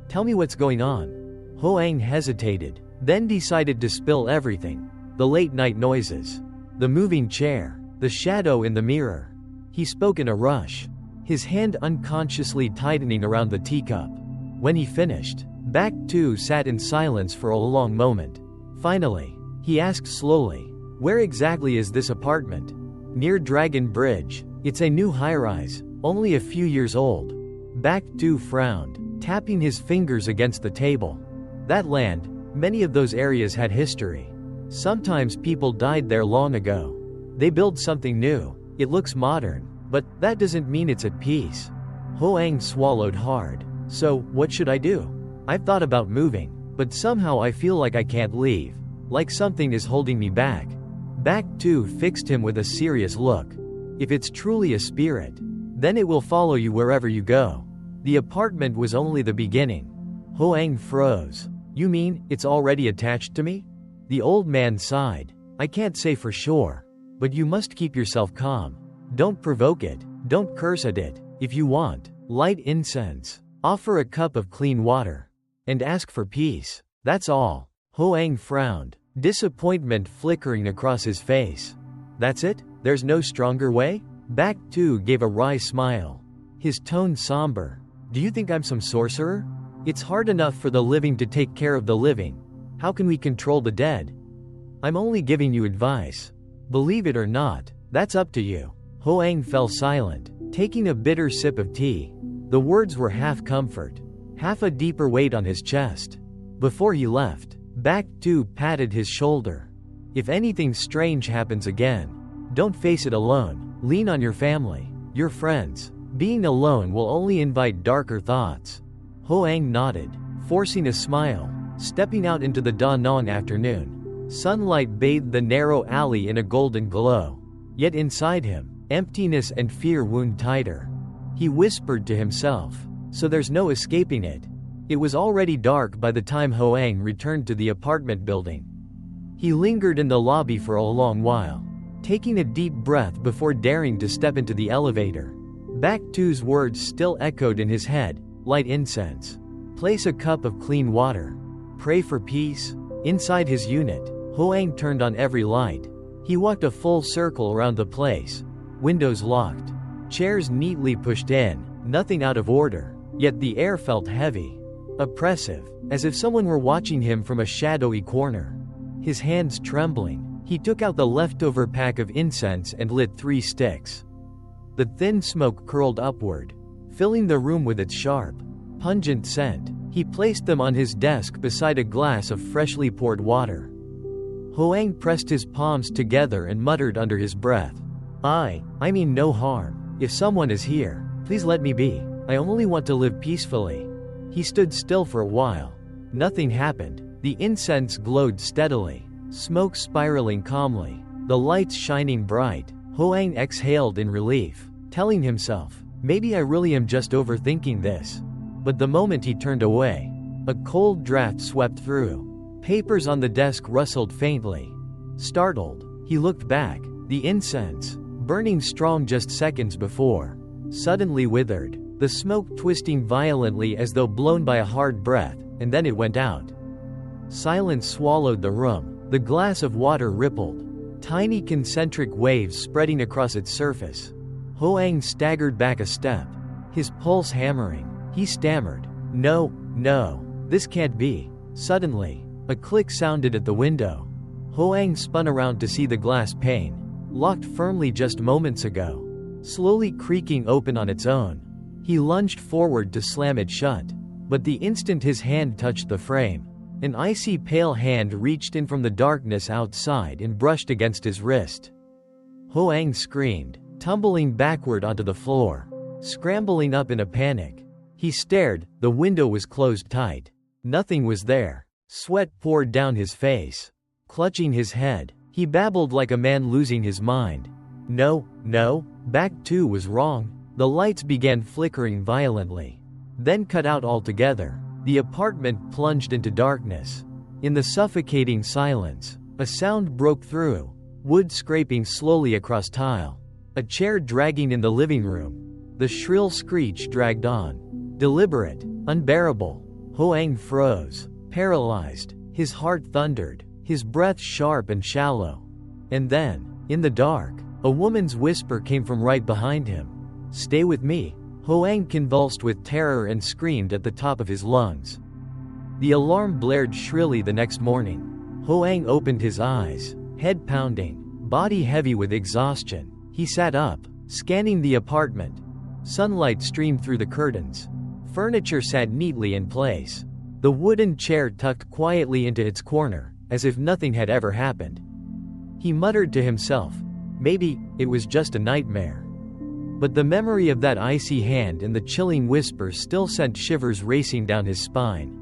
"Tell me what's going on." Hoang hesitated, then decided to spill everything. The late-night noises, the moving chair, the shadow in the mirror. He spoke in a rush, his hand unconsciously tightening around the teacup. When he finished, Back To sat in silence for a long moment. Finally, he asked slowly, "Where exactly is this apartment?" "Near Dragon Bridge. It's a new high-rise, only a few years old." Back To frowned, tapping his fingers against the table. "That land, many of those areas had history. Sometimes people died there long ago. They build something new. It looks modern, but that doesn't mean it's at peace." Hoang swallowed hard. "So, what should I do? I've thought about moving, but somehow I feel like I can't leave. Like something is holding me back." Back To fixed him with a serious look. "If it's truly a spirit, then it will follow you wherever you go." The apartment was only the beginning. Hoang froze. "You mean, it's already attached to me?" The old man sighed. "I can't say for sure. But you must keep yourself calm. Don't provoke it, don't curse at it. If you want, light incense, offer a cup of clean water, and ask for peace. That's all." Hoang frowned, disappointment flickering across his face. "That's it? There's no stronger way?" Back To gave a wry smile, his tone somber. "Do you think I'm some sorcerer? It's hard enough for the living to take care of the living. How can we control the dead? I'm only giving you advice. Believe it or not, that's up to you." Hoang fell silent, taking a bitter sip of tea. The words were half comfort, half a deeper weight on his chest. Before he left, Back To patted his shoulder. "If anything strange happens again, don't face it alone. Lean on your family, your friends. Being alone will only invite darker thoughts." Hoang nodded, forcing a smile, stepping out into the Da-Nang afternoon. Sunlight bathed the narrow alley in a golden glow. Yet inside him, emptiness and fear wound tighter. He whispered to himself, "So there's no escaping it." It was already dark by the time Hoang returned to the apartment building. He lingered in the lobby for a long while, taking a deep breath before daring to step into the elevator. Back To's words still echoed in his head: "Light incense. Place a cup of clean water. Pray for peace." Inside his unit, Hoang turned on every light. He walked a full circle around the place. Windows locked, chairs neatly pushed in, nothing out of order. Yet the air felt heavy, oppressive, as if someone were watching him from a shadowy corner. His hands trembling, he took out the leftover pack of incense and lit 3 sticks. The thin smoke curled upward, filling the room with its sharp, pungent scent. He placed them on his desk beside a glass of freshly poured water. Hoang pressed his palms together and muttered under his breath, I mean no harm. If someone is here, please let me be. I only want to live peacefully." He stood still for a while. Nothing happened. The incense glowed steadily, smoke spiraling calmly, the lights shining bright. Hoang exhaled in relief, telling himself, maybe I really am just overthinking this. But the moment he turned away, a cold draft swept through. Papers on the desk rustled faintly. Startled, he looked back. The incense, burning strong just seconds before, suddenly withered, the smoke twisting violently as though blown by a hard breath, and then it went out. Silence swallowed the room. The glass of water rippled, tiny concentric waves spreading across its surface. Hoang staggered back a step, his pulse hammering. He stammered, "No, no, this can't be." Suddenly, a click sounded at the window. Hoang spun around to see the glass pane, locked firmly just moments ago, slowly creaking open on its own. He lunged forward to slam it shut, but the instant his hand touched the frame, an icy pale hand reached in from the darkness outside and brushed against his wrist. Hoang screamed, tumbling backward onto the floor, scrambling up in a panic. He stared, the window was closed tight. Nothing was there. Sweat poured down his face. Clutching his head, he babbled like a man losing his mind. "No, no, back 2 was wrong." The lights began flickering violently, then cut out altogether. The apartment plunged into darkness. In the suffocating silence, a sound broke through, wood scraping slowly across tile, a chair dragging in the living room. The shrill screech dragged on, deliberate, unbearable. Hoang froze, paralyzed, his heart thundered, his breath sharp and shallow. And then, in the dark, a woman's whisper came from right behind him. "Stay with me." Hoang convulsed with terror and screamed at the top of his lungs. The alarm blared shrilly the next morning. Hoang opened his eyes, head pounding, body heavy with exhaustion. He sat up, scanning the apartment. Sunlight streamed through the curtains. Furniture sat neatly in place. The wooden chair tucked quietly into its corner, as if nothing had ever happened. He muttered to himself, maybe it was just a nightmare. But the memory of that icy hand and the chilling whisper still sent shivers racing down his spine.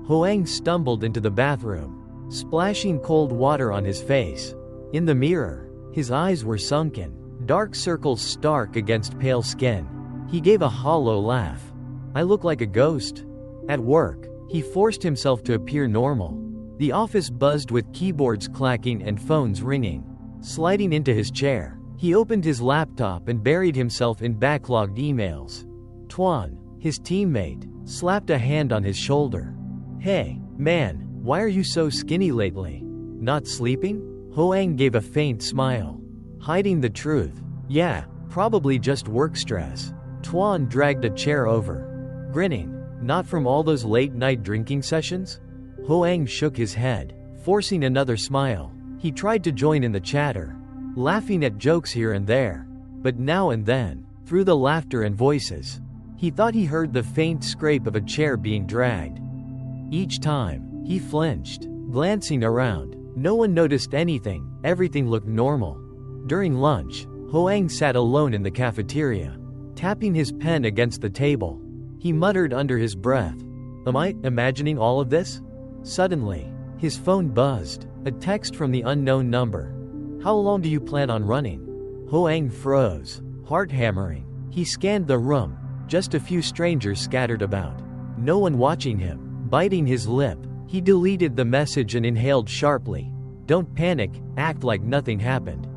Hoang stumbled into the bathroom, splashing cold water on his face. In the mirror, his eyes were sunken, dark circles stark against pale skin. He gave a hollow laugh. "I look like a ghost." At work, he forced himself to appear normal. The office buzzed with keyboards clacking and phones ringing. Sliding into his chair, he opened his laptop and buried himself in backlogged emails. Tuan, his teammate, slapped a hand on his shoulder. "Hey, man, why are you so skinny lately? Not sleeping?" Hoang gave a faint smile, hiding the truth. "Yeah, probably just work stress." Tuan dragged a chair over, grinning. "Not from all those late-night drinking sessions?" Hoang shook his head, forcing another smile. He tried to join in the chatter, laughing at jokes here and there. But now and then, through the laughter and voices, he thought he heard the faint scrape of a chair being dragged. Each time, he flinched, glancing around. No one noticed anything, everything looked normal. During lunch, Hoang sat alone in the cafeteria, tapping his pen against the table. He muttered under his breath, "Am I imagining all of this?" Suddenly, his phone buzzed, a text from the unknown number. "How long do you plan on running?" Hoang froze, heart hammering. He scanned the room, just a few strangers scattered about. No one watching him. Biting his lip, he deleted the message and inhaled sharply. "Don't panic, act like nothing happened."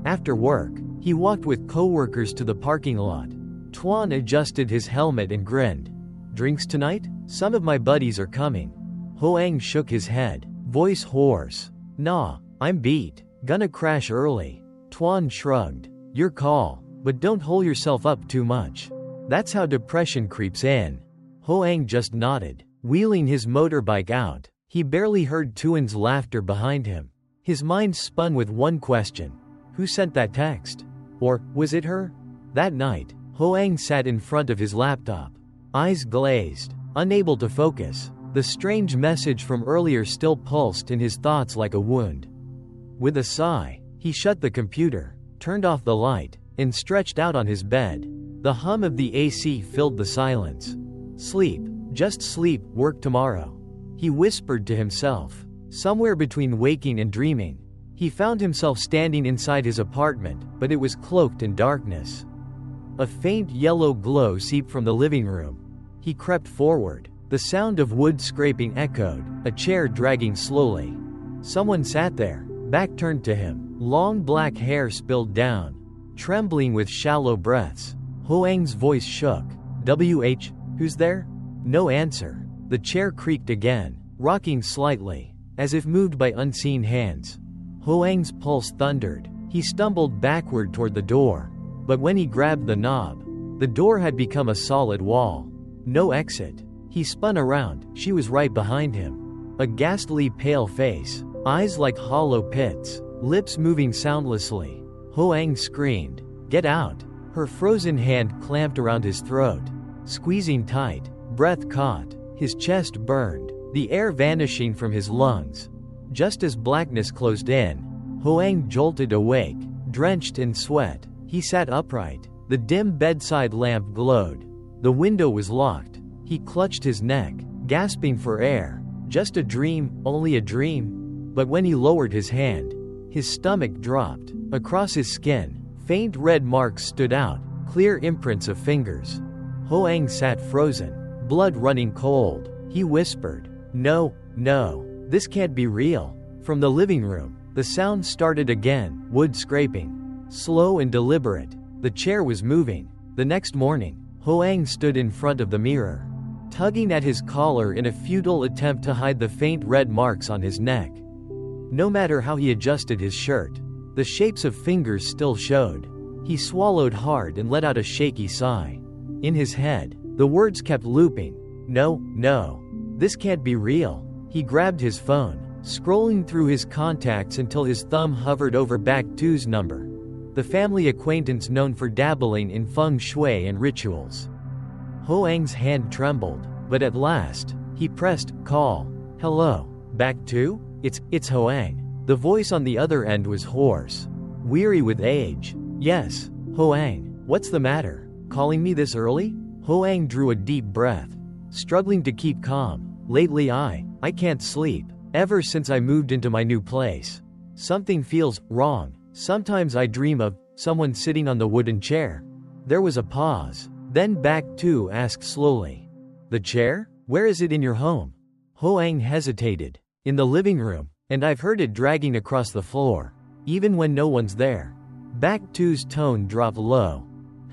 After work, he walked with coworkers to the parking lot. Tuan adjusted his helmet and grinned. "Drinks tonight? Some of my buddies are coming." Hoang shook his head, voice hoarse. "Nah, I'm beat. Gonna crash early." Tuan shrugged. "Your call, but don't hold yourself up too much. That's how depression creeps in." Hoang just nodded, wheeling his motorbike out. He barely heard Tuan's laughter behind him. His mind spun with one question. Who sent that text? Or, was it her? That night, Hoang sat in front of his laptop, eyes glazed, unable to focus. The strange message from earlier still pulsed in his thoughts like a wound. With a sigh, he shut the computer, turned off the light, and stretched out on his bed. The hum of the AC filled the silence. "Sleep, just sleep, work tomorrow," he whispered to himself. Somewhere between waking and dreaming, he found himself standing inside his apartment, but it was cloaked in darkness. A faint yellow glow seeped from the living room. He crept forward. The sound of wood scraping echoed, a chair dragging slowly. Someone sat there, back turned to him, long black hair spilled down, trembling with shallow breaths. Hoang's voice shook. "WH, who's there?" No answer. The chair creaked again, rocking slightly, as if moved by unseen hands. Hoang's pulse thundered. He stumbled backward toward the door. But when he grabbed the knob, the door had become a solid wall. No exit. He spun around, she was right behind him. A ghastly pale face, eyes like hollow pits, lips moving soundlessly. Hoang screamed, "Get out!" Her frozen hand clamped around his throat, squeezing tight, breath caught, his chest burned, the air vanishing from his lungs. Just as blackness closed in, Hoang jolted awake, drenched in sweat. He sat upright. The dim bedside lamp glowed. The window was locked. He clutched his neck, gasping for air. Just a dream, only a dream. But when he lowered his hand, his stomach dropped. Across his skin, faint red marks stood out, clear imprints of fingers. Hoang sat frozen, blood running cold. He whispered, "No, no, this can't be real." From the living room, the sound started again, wood scraping. Slow and deliberate. The chair was moving. The next morning, Hoang stood in front of the mirror, tugging at his collar in a futile attempt to hide the faint red marks on his neck. No matter how he adjusted his shirt, the shapes of fingers still showed. He swallowed hard and let out a shaky sigh. In his head, the words kept looping. "No, no, this can't be real." He grabbed his phone, scrolling through his contacts until his thumb hovered over Back 2's number, the family acquaintance known for dabbling in feng shui and rituals. Hoang's hand trembled, but at last, he pressed call. "Hello, Back 2? It's Hoang." The voice on the other end was hoarse, weary with age. "Yes, Hoang, what's the matter? Calling me this early?" Hoang drew a deep breath, struggling to keep calm. "Lately I can't sleep. Ever since I moved into my new place. Something feels wrong. Sometimes I dream of someone sitting on the wooden chair." There was a pause. Then Back 2 asked slowly, "The chair? Where is it in your home?" Hoang hesitated. "In the living room, and I've heard it dragging across the floor, even when no one's there." Back 2's tone dropped low.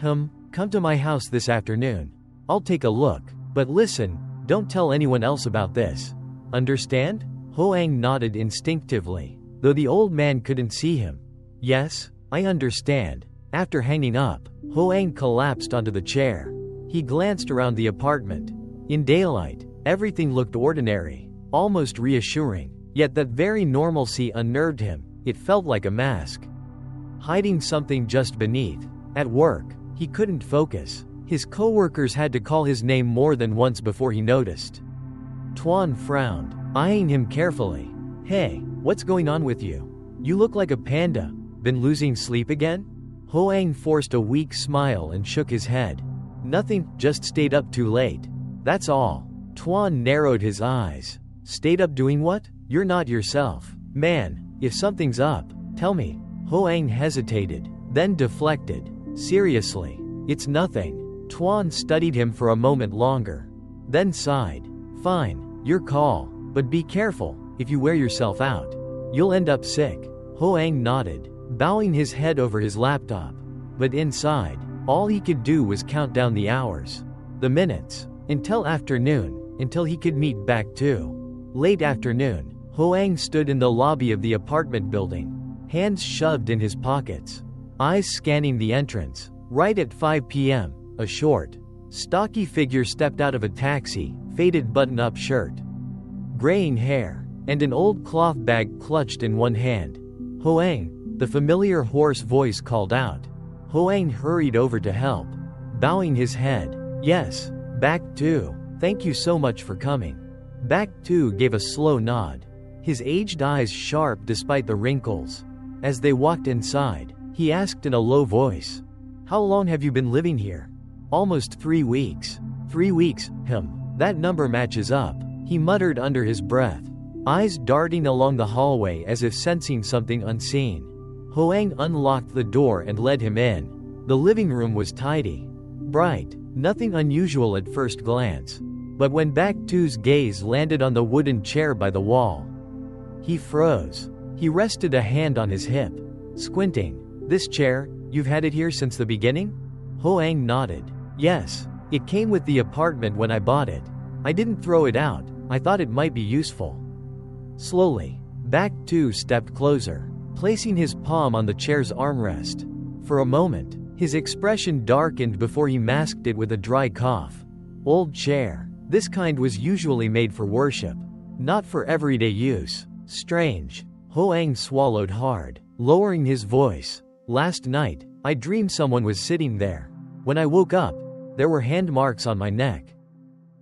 Come to my house this afternoon. I'll take a look. But listen, don't tell anyone else about this. Understand?" Hoang nodded instinctively, though the old man couldn't see him. "Yes, I understand." After hanging up, Hoang collapsed onto the chair. He glanced around the apartment. In daylight, everything looked ordinary, almost reassuring, yet that very normalcy unnerved him. It felt like a mask, hiding something just beneath. At work, he couldn't focus. His coworkers had to call his name more than once before he noticed. Tuan frowned, eyeing him carefully. "Hey, what's going on with you? You look like a panda. Been losing sleep again?" Hoang forced a weak smile and shook his head. "Nothing, just stayed up too late. That's all." Tuan narrowed his eyes. "Stayed up doing what? You're not yourself. Man, if something's up, tell me." Hoang hesitated, then deflected. "Seriously, it's nothing." Tuan studied him for a moment longer, then sighed. "Fine, your call, but be careful. If you wear yourself out, you'll end up sick." Hoang nodded, bowing his head over his laptop. But inside, all he could do was count down the hours, the minutes, until afternoon, until he could meet Back 2. Late afternoon, Hoang stood in the lobby of the apartment building, hands shoved in his pockets, eyes scanning the entrance. Right at 5 p.m., a short, stocky figure stepped out of a taxi, faded button-up shirt, graying hair, and an old cloth bag clutched in one hand. "Hoang," the familiar hoarse voice called out. Hoang hurried over to help, bowing his head. "Yes, Back 2. Thank you so much for coming." Back 2 gave a slow nod, his aged eyes sharp despite the wrinkles. As they walked inside, he asked in a low voice, "How long have you been living here?" "Almost 3 weeks." 3 weeks, that number matches up," he muttered under his breath, eyes darting along the hallway as if sensing something unseen. Hoang unlocked the door and led him in. The living room was tidy, bright, nothing unusual at first glance. But when Back 2's gaze landed on the wooden chair by the wall, he froze. He rested a hand on his hip, squinting. "This chair, you've had it here since the beginning?" Hoang nodded. "Yes, it came with the apartment when I bought it. I didn't throw it out, I thought it might be useful." Slowly, Back 2 stepped closer, placing his palm on the chair's armrest. For a moment, His expression darkened before he masked it with a dry cough. Old chair. This kind was usually made for worship, not for everyday use. Strange. Hoang swallowed hard, lowering his voice. Last night, I dreamed someone was sitting there. When I woke up, there were hand marks on my neck.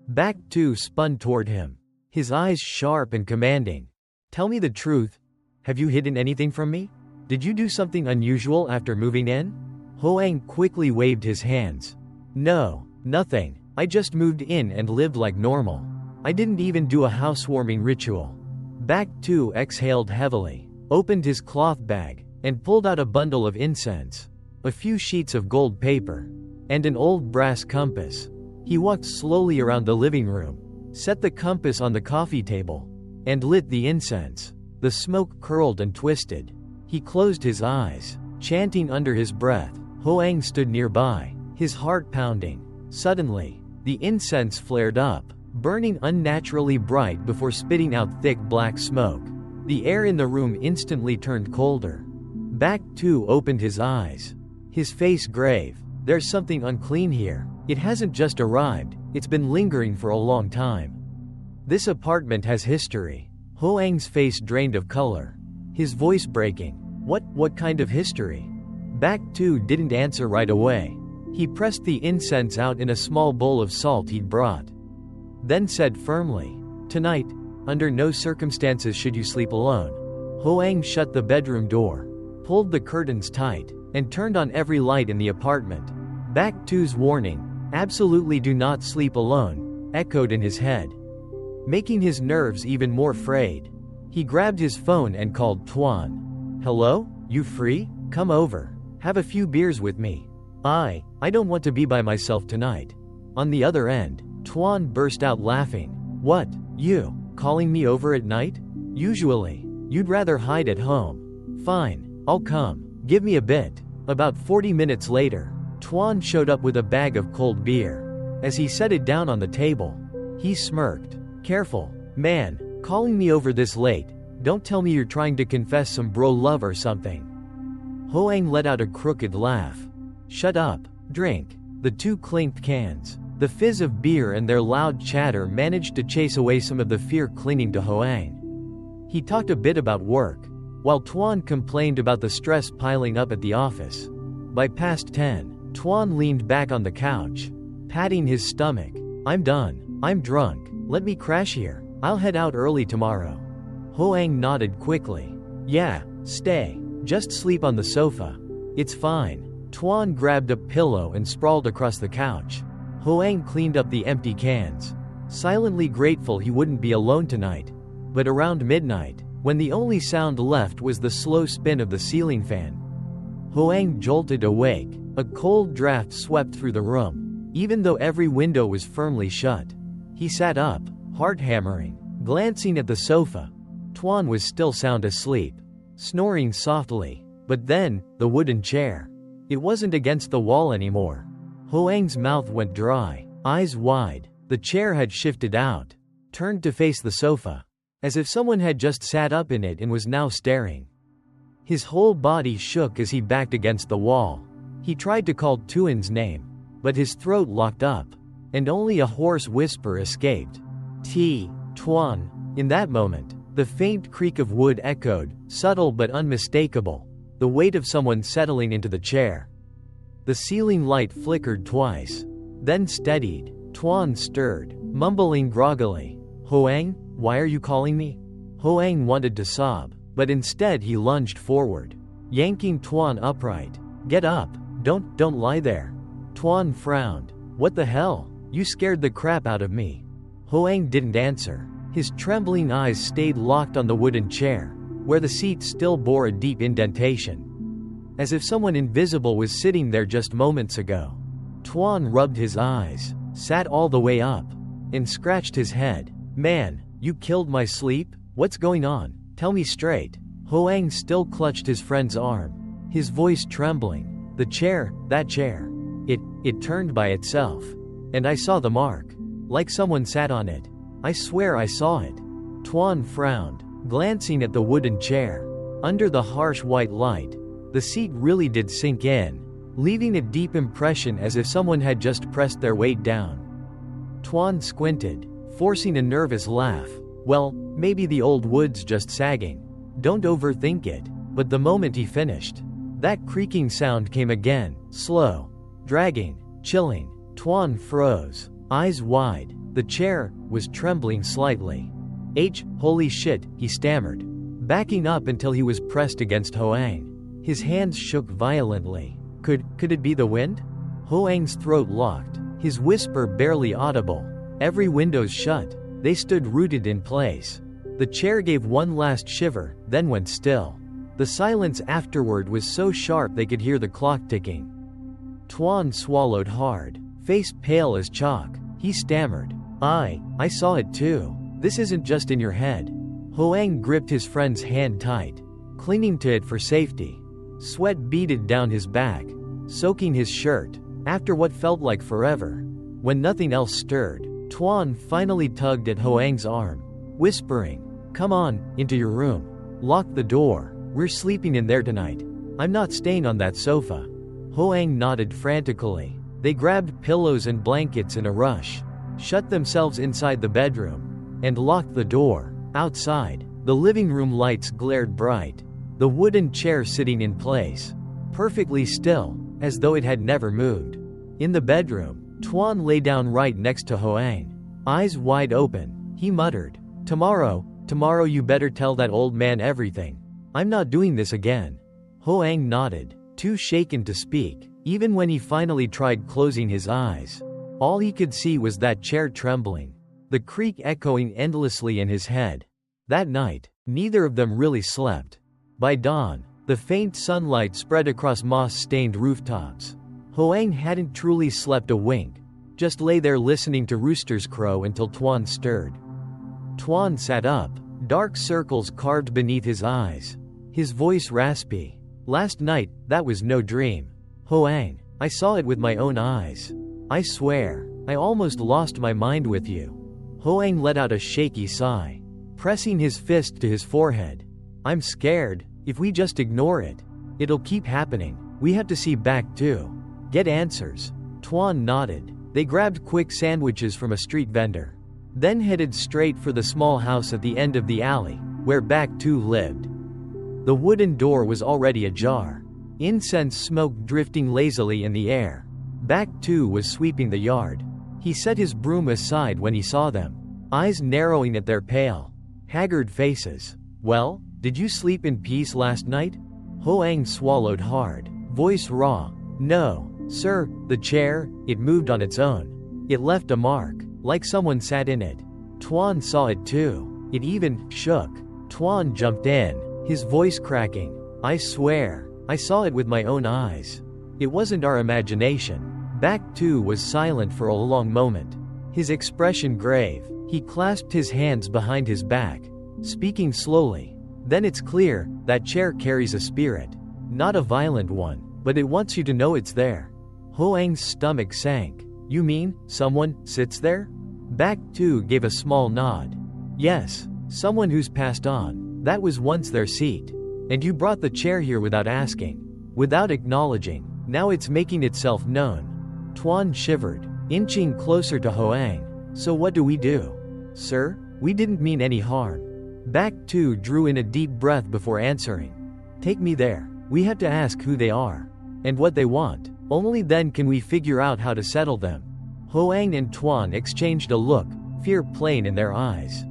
Back 2 spun toward him, his eyes sharp and commanding. Tell me the truth. Have you hidden anything from me? Did you do something unusual after moving in? Hoang quickly waved his hands. No, nothing. I just moved in and lived like normal. I didn't even do a housewarming ritual. Back 2 exhaled heavily, opened his cloth bag, and pulled out a bundle of incense, a few sheets of gold paper, and an old brass compass. He walked slowly around the living room, set the compass on the coffee table, and lit the incense. The smoke curled and twisted. He closed his eyes, chanting under his breath. Hoang stood nearby, his heart pounding. Suddenly, the incense flared up, burning unnaturally bright before spitting out thick black smoke. The air in the room instantly turned colder. Back 2 opened his eyes, his face grave. There's something unclean here. It hasn't just arrived, it's been lingering for a long time. This apartment has history. Hoang's face drained of color, his voice breaking. What kind of history? Back 2 didn't answer right away. He pressed the incense out in a small bowl of salt he'd brought, then said firmly, "Tonight, under no circumstances should you sleep alone." Hoang shut the bedroom door, pulled the curtains tight, and turned on every light in the apartment. Back 2's warning, "Absolutely do not sleep alone," echoed in his head, making his nerves even more frayed. He grabbed his phone and called Tuan. "Hello? You free? Come over. Have a few beers with me. I don't want to be by myself tonight." On the other end, Tuan burst out laughing. "What? You? Calling me over at night? Usually, you'd rather hide at home. Fine, I'll come. Give me a bit." About 40 minutes later, Tuan showed up with a bag of cold beer. As he set it down on the table, he smirked. "Careful, man, calling me over this late. Don't tell me you're trying to confess some bro love or something." Hoang let out a crooked laugh. "Shut up, drink." The 2 clinked cans. The fizz of beer and their loud chatter managed to chase away some of the fear clinging to Hoang. He talked a bit about work, while Tuan complained about the stress piling up at the office. By past 10, Tuan leaned back on the couch, patting his stomach. "I'm done. I'm drunk. Let me crash here. I'll head out early tomorrow." Hoang nodded quickly. "Yeah, stay. Just sleep on the sofa. It's fine." Tuan grabbed a pillow and sprawled across the couch. Hoang cleaned up the empty cans, silently grateful he wouldn't be alone tonight. But around midnight, when the only sound left was the slow spin of the ceiling fan, Hoang jolted awake. A cold draft swept through the room, even though every window was firmly shut. He sat up, heart hammering, glancing at the sofa. Tuan was still sound asleep, snoring softly. But then, the wooden chair. It wasn't against the wall anymore. Hoang's mouth went dry, eyes wide. The chair had shifted out, turned to face the sofa, as if someone had just sat up in it and was now staring. His whole body shook as he backed against the wall. He tried to call Tuan's name, but his throat locked up, and only a hoarse whisper escaped. Tuan." In that moment, the faint creak of wood echoed, subtle but unmistakable, the weight of someone settling into the chair. The ceiling light flickered twice, then steadied. Tuan stirred, mumbling groggily. "Hoang, why are you calling me?" Hoang wanted to sob, but instead he lunged forward, yanking Tuan upright. "Get up, don't lie there." Tuan frowned. "What the hell? You scared the crap out of me." Hoang didn't answer. His trembling eyes stayed locked on the wooden chair, where the seat still bore a deep indentation, as if someone invisible was sitting there just moments ago. Tuan rubbed his eyes, sat all the way up, and scratched his head. "Man, you killed my sleep? What's going on? Tell me straight." Hoang still clutched his friend's arm, his voice trembling. "The chair, that chair. It turned by itself. And I saw the mark. Like someone sat on it. I swear I saw it." Tuan frowned, glancing at the wooden chair. Under the harsh white light, the seat really did sink in. leaving a deep impression as if someone had just pressed their weight down. Tuan squinted, forcing a nervous laugh. Well, maybe the old wood's just sagging. Don't overthink it. But the moment he finished, that creaking sound came again, slow, dragging, chilling. Tuan froze, eyes wide. The chair was trembling slightly. Holy shit, he stammered, backing up until he was pressed against Hoang. His hands shook violently. Could it be the wind? Hoang's throat locked, his whisper barely audible. Every window's shut. They stood rooted in place. The chair gave one last shiver, then went still. The silence afterward was so sharp they could hear the clock ticking. Tuan swallowed hard, face pale as chalk. He stammered, I saw it too. This isn't just in your head. Hoang gripped his friend's hand tight, clinging to it for safety. Sweat beaded down his back, soaking his shirt. After what felt like forever, when nothing else stirred, Tuan finally tugged at Hoang's arm, whispering, "Come on, into your room. Lock the door. We're sleeping in there tonight. I'm not staying on that sofa." Hoang nodded frantically. They grabbed pillows and blankets in a rush, shut themselves inside the bedroom, and locked the door. Outside, the living room lights glared bright, the wooden chair sitting in place, perfectly still, as though it had never moved. In the bedroom, Tuan lay down right next to Hoang, eyes wide open. He muttered, Tomorrow you better tell that old man everything. I'm not doing this again." Hoang nodded, too shaken to speak. Even when he finally tried closing his eyes, all he could see was that chair trembling, the creak echoing endlessly in his head. That night, neither of them really slept. By dawn, the faint sunlight spread across moss-stained rooftops. Hoang hadn't truly slept a wink, just lay there listening to roosters crow until Tuan stirred. Tuan sat up, dark circles carved beneath his eyes, his voice raspy. "Last night, that was no dream. Hoang, I saw it with my own eyes. I swear, I almost lost my mind with you." Hoang let out a shaky sigh, pressing his fist to his forehead. "I'm scared. If we just ignore it, it'll keep happening. We have to see back too. Get answers." Tuan nodded. They grabbed quick sandwiches from a street vendor, then headed straight for the small house at the end of the alley, where Back 2 lived. The wooden door was already ajar, incense smoke drifting lazily in the air. Back 2 was sweeping the yard. He set his broom aside when he saw them, eyes narrowing at their pale, haggard faces. "Well, did you sleep in peace last night?" Hoang swallowed hard, voice raw. "No, sir, the chair, it moved on its own. It left a mark, like someone sat in it. Tuan saw it too. It even shook." Tuan jumped in, his voice cracking. "I swear, I saw it with my own eyes. It wasn't our imagination." Back 2 was silent for a long moment, his expression grave. He clasped his hands behind his back, speaking slowly. "Then it's clear, that chair carries a spirit. Not a violent one, but it wants you to know it's there." Hoang's stomach sank. "You mean, someone sits there?" Back 2 gave a small nod. "Yes, someone who's passed on. That was once their seat. And you brought the chair here without asking, without acknowledging. Now it's making itself known." Tuan shivered, inching closer to Hoang. "So what do we do?" "Sir, we didn't mean any harm." Back 2 drew in a deep breath before answering. "Take me there. We have to ask who they are, and what they want. Only then can we figure out how to settle them." Hoang and Tuan exchanged a look, fear plain in their eyes.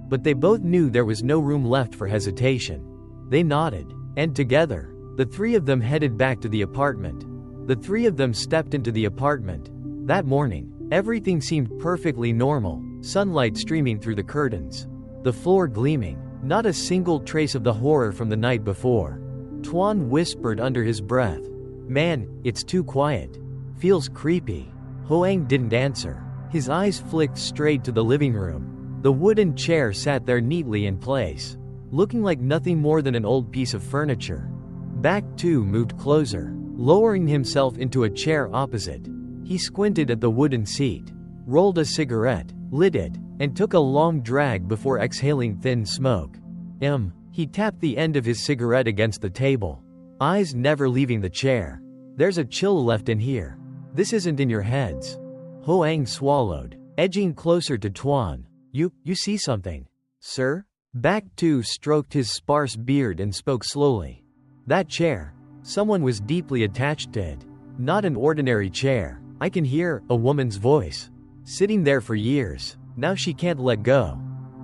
But they both knew there was no room left for hesitation. They nodded, and together, the three of them headed back to the apartment. The three of them stepped into the apartment. That morning, everything seemed perfectly normal, sunlight streaming through the curtains, the floor gleaming, not a single trace of the horror from the night before. Tuan whispered under his breath, "Man, it's too quiet. Feels creepy." Hoang didn't answer. His eyes flicked straight to the living room. The wooden chair sat there neatly in place, looking like nothing more than an old piece of furniture. Back 2 moved closer, lowering himself into a chair opposite. He squinted at the wooden seat, rolled a cigarette, lit it, and took a long drag before exhaling thin smoke. He tapped the end of his cigarette against the table, eyes never leaving the chair. There's a chill left in here. This isn't in your heads. Hoang swallowed, edging closer to Tuan. You see something, sir? Back 2 stroked his sparse beard and spoke slowly. That chair. Someone was deeply attached to it. Not an ordinary chair. I can hear a woman's voice. Sitting there for years. Now she can't let go.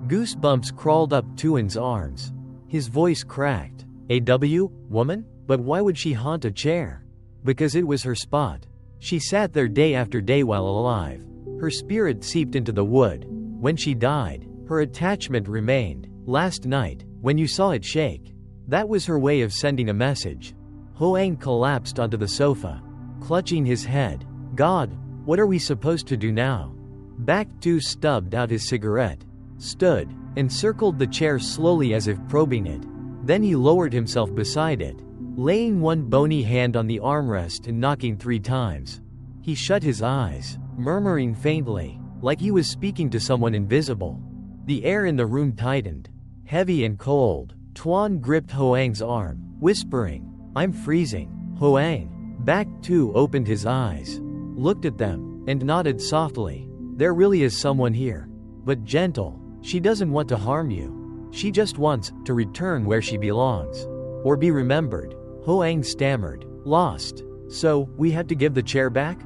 Goosebumps crawled up Tuan's arms. His voice cracked. AW, woman? But why would she haunt a chair? Because it was her spot. She sat there day after day while alive. Her spirit seeped into the wood. When she died, her attachment remained. Last night, when you saw it shake, that was her way of sending a message. Hoang collapsed onto the sofa, clutching his head. God, what are we supposed to do now? Back 2 stubbed out his cigarette, stood, and circled the chair slowly as if probing it. Then he lowered himself beside it, laying one bony hand on the armrest and knocking 3 times. He shut his eyes, murmuring faintly, like he was speaking to someone invisible. The air in the room tightened, heavy and cold. Tuan gripped Hoang's arm, whispering, I'm freezing. Hoang. Back 2 opened his eyes, looked at them, and nodded softly. There really is someone here. But gentle. She doesn't want to harm you. She just wants to return where she belongs. Or be remembered. Hoang stammered, lost. So, we had to give the chair back?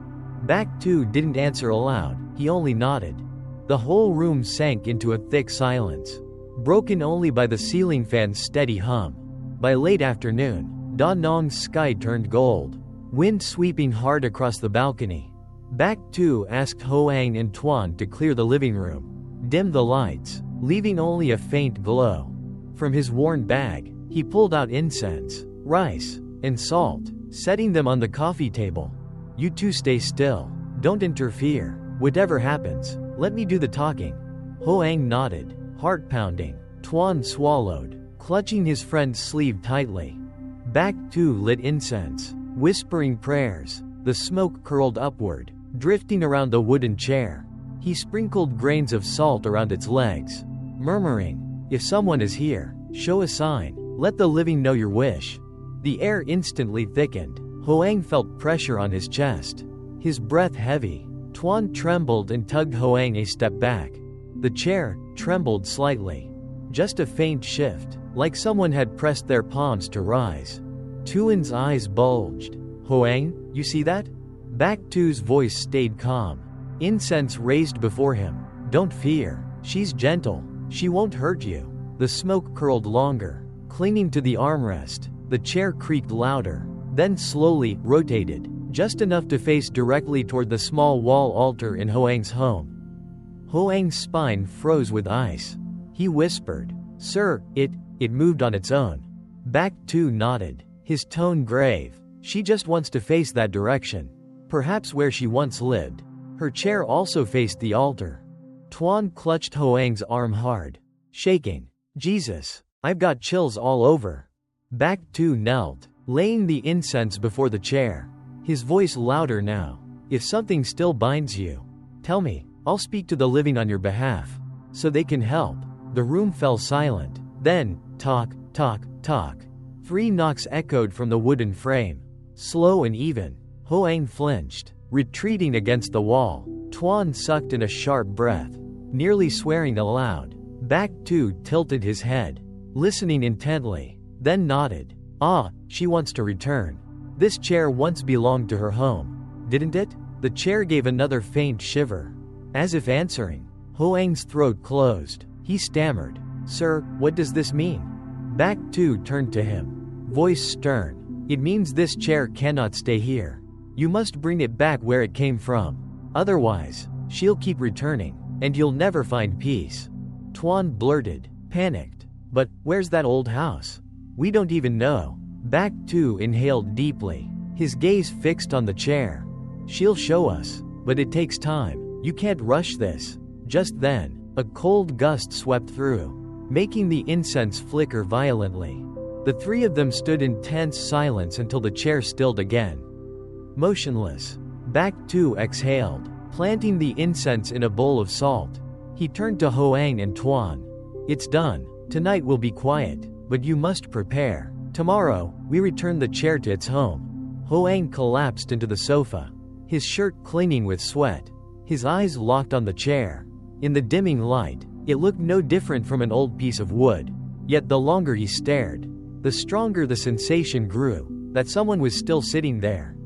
Back 2 didn't answer aloud, he only nodded. The whole room sank into a thick silence, broken only by the ceiling fan's steady hum. By late afternoon, Da Nang's sky turned gold, wind sweeping hard across the balcony. Back 2 asked Hoang and Tuan to clear the living room, dim the lights, leaving only a faint glow. From his worn bag, he pulled out incense, rice, and salt, setting them on the coffee table. You two stay still. Don't interfere. Whatever happens, let me do the talking. Hoang nodded, heart pounding. Tuan swallowed, clutching his friend's sleeve tightly. Back 2 lit incense, whispering prayers. The smoke curled upward, drifting around the wooden chair. He sprinkled grains of salt around its legs, murmuring, if someone is here, show a sign. Let the living know your wish. The air instantly thickened. Hoang felt pressure on his chest, his breath heavy. Tuan trembled and tugged Hoang a step back. The chair trembled slightly. Just a faint shift, like someone had pressed their palms to rise. Tuan's eyes bulged. Hoang, you see that? Back 2's voice stayed calm. Incense raised before him. Don't fear. She's gentle. She won't hurt you. The smoke curled longer, clinging to the armrest. The chair creaked louder, then slowly rotated, just enough to face directly toward the small wall altar in Hoang's home. Hoang's spine froze with ice. He whispered, Sir, it moved on its own. Back 2 nodded, his tone grave. She just wants to face that direction. Perhaps where she once lived. Her chair also faced the altar. Tuan clutched Hoang's arm hard, shaking. Jesus, I've got chills all over. Back 2 knelt, laying the incense before the chair, his voice louder now. If something still binds you, tell me, I'll speak to the living on your behalf, so they can help. The room fell silent. Then, talk, talk, talk. 3 knocks echoed from the wooden frame, slow and even. Hoang flinched, retreating against the wall. Tuan sucked in a sharp breath, nearly swearing aloud. Back 2 tilted his head, listening intently, then nodded. Ah, she wants to return. This chair once belonged to her home, didn't it? The chair gave another faint shiver, as if answering. Hoang's throat closed. He stammered, Sir, what does this mean? Back 2 turned to him, voice stern. It means this chair cannot stay here. You must bring it back where it came from. Otherwise, she'll keep returning, and you'll never find peace. Tuan blurted, panicked. But, where's that old house? We don't even know. Back 2 inhaled deeply, his gaze fixed on the chair. She'll show us, but it takes time. You can't rush this. Just then, a cold gust swept through, making the incense flicker violently. The 3 of them stood in tense silence until the chair stilled again. Motionless, Back 2 exhaled, planting the incense in a bowl of salt. He turned to Hoang and Tuan. It's done. Tonight will be quiet, but you must prepare. Tomorrow, we return the chair to its home. Hoang collapsed into the sofa, his shirt clinging with sweat, his eyes locked on the chair. In the dimming light, it looked no different from an old piece of wood. Yet the longer he stared, the stronger the sensation grew, that someone was still sitting there,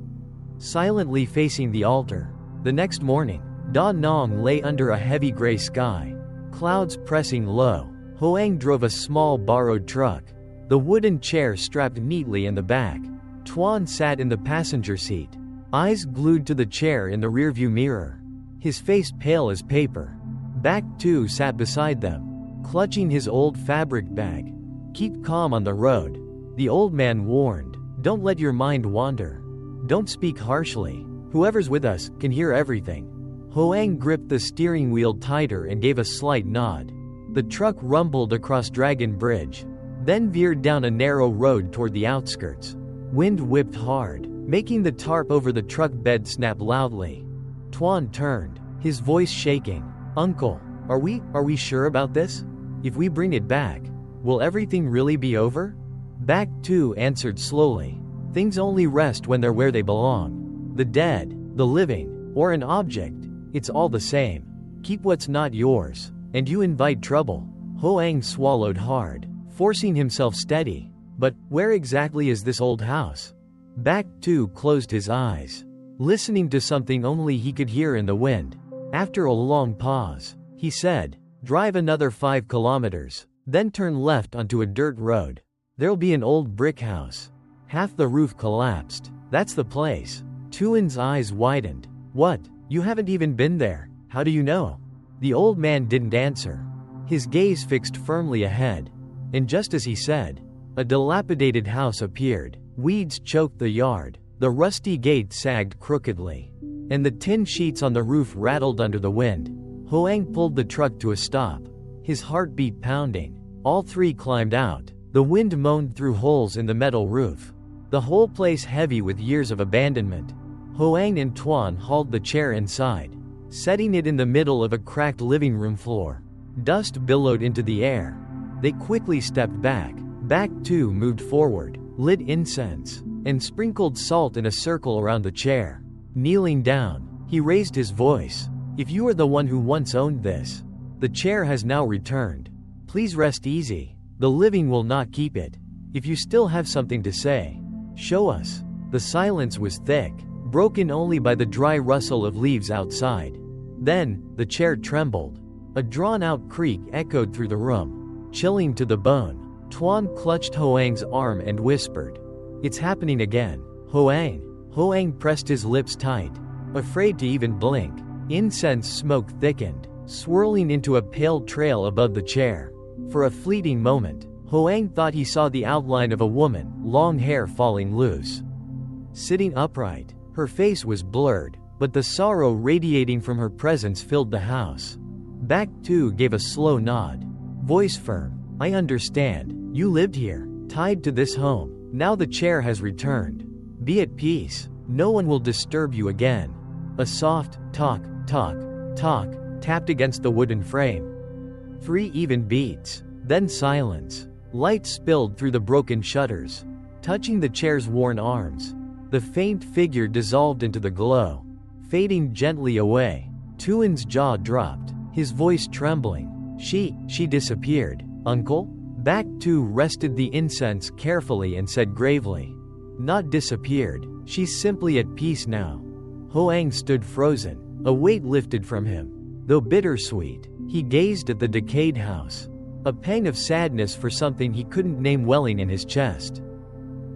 silently facing the altar. The next morning, Da Nang lay under a heavy gray sky, clouds pressing low. Hoang drove a small borrowed truck, the wooden chair strapped neatly in the back. Tuan sat in the passenger seat, eyes glued to the chair in the rearview mirror, his face pale as paper. Baek Tu sat beside them, clutching his old fabric bag. "Keep calm on the road," the old man warned. "Don't let your mind wander. Don't speak harshly. Whoever's with us can hear everything." Hoang gripped the steering wheel tighter and gave a slight nod. The truck rumbled across Dragon Bridge, then veered down a narrow road toward the outskirts. Wind whipped hard, making the tarp over the truck bed snap loudly. Tuan turned, his voice shaking. "Uncle, are we sure about this? If we bring it back, will everything really be over?" Baek Tu answered slowly. "Things only rest when they're where they belong. The dead, the living, or an object, it's all the same. Keep what's not yours, and you invite trouble." Hoang swallowed hard, forcing himself steady. "But where exactly is this old house?" Baek Tu closed his eyes, listening to something only he could hear in the wind. After a long pause, he said, "Drive another 5 kilometers, then turn left onto a dirt road. There'll be an old brick house. Half the roof collapsed. That's the place." Tuan's eyes widened. "What? You haven't even been there. How do you know?" The old man didn't answer, his gaze fixed firmly ahead. And just as he said, a dilapidated house appeared. Weeds choked the yard, the rusty gate sagged crookedly, and the tin sheets on the roof rattled under the wind. Hoang pulled the truck to a stop, his heartbeat pounding. All three climbed out. The wind moaned through holes in the metal roof, the whole place heavy with years of abandonment. Hoang and Tuan hauled the chair inside, setting it in the middle of a cracked living room floor. Dust billowed into the air. They quickly stepped back. Baek Tu moved forward, lit incense, and sprinkled salt in a circle around the chair. Kneeling down, he raised his voice. "If you are the one who once owned this, the chair has now returned. Please rest easy. The living will not keep it. If you still have something to say, show us." The silence was thick, broken only by the dry rustle of leaves outside. Then, the chair trembled. A drawn-out creak echoed through the room, chilling to the bone. Tuan clutched Hoang's arm and whispered, "It's happening again." Hoang pressed his lips tight, afraid to even blink. Incense smoke thickened, swirling into a pale trail above the chair. For a fleeting moment, Hoang thought he saw the outline of a woman, long hair falling loose. Sitting upright, her face was blurred, but the sorrow radiating from her presence filled the house. Baek Tu gave a slow nod, voice firm. "I understand. You lived here, tied to this home. Now the chair has returned. Be at peace. No one will disturb you again." A soft tock, tock, tock tapped against the wooden frame. 3 even beats, then silence. Light spilled through the broken shutters, touching the chair's worn arms. The faint figure dissolved into the glow, fading gently away. Tuan's jaw dropped, his voice trembling. She disappeared, uncle?" Baek Tu rested the incense carefully and said gravely, "Not disappeared, she's simply at peace now." Hoang stood frozen, a weight lifted from him. Though bittersweet, he gazed at the decayed house, a pang of sadness for something he couldn't name welling in his chest.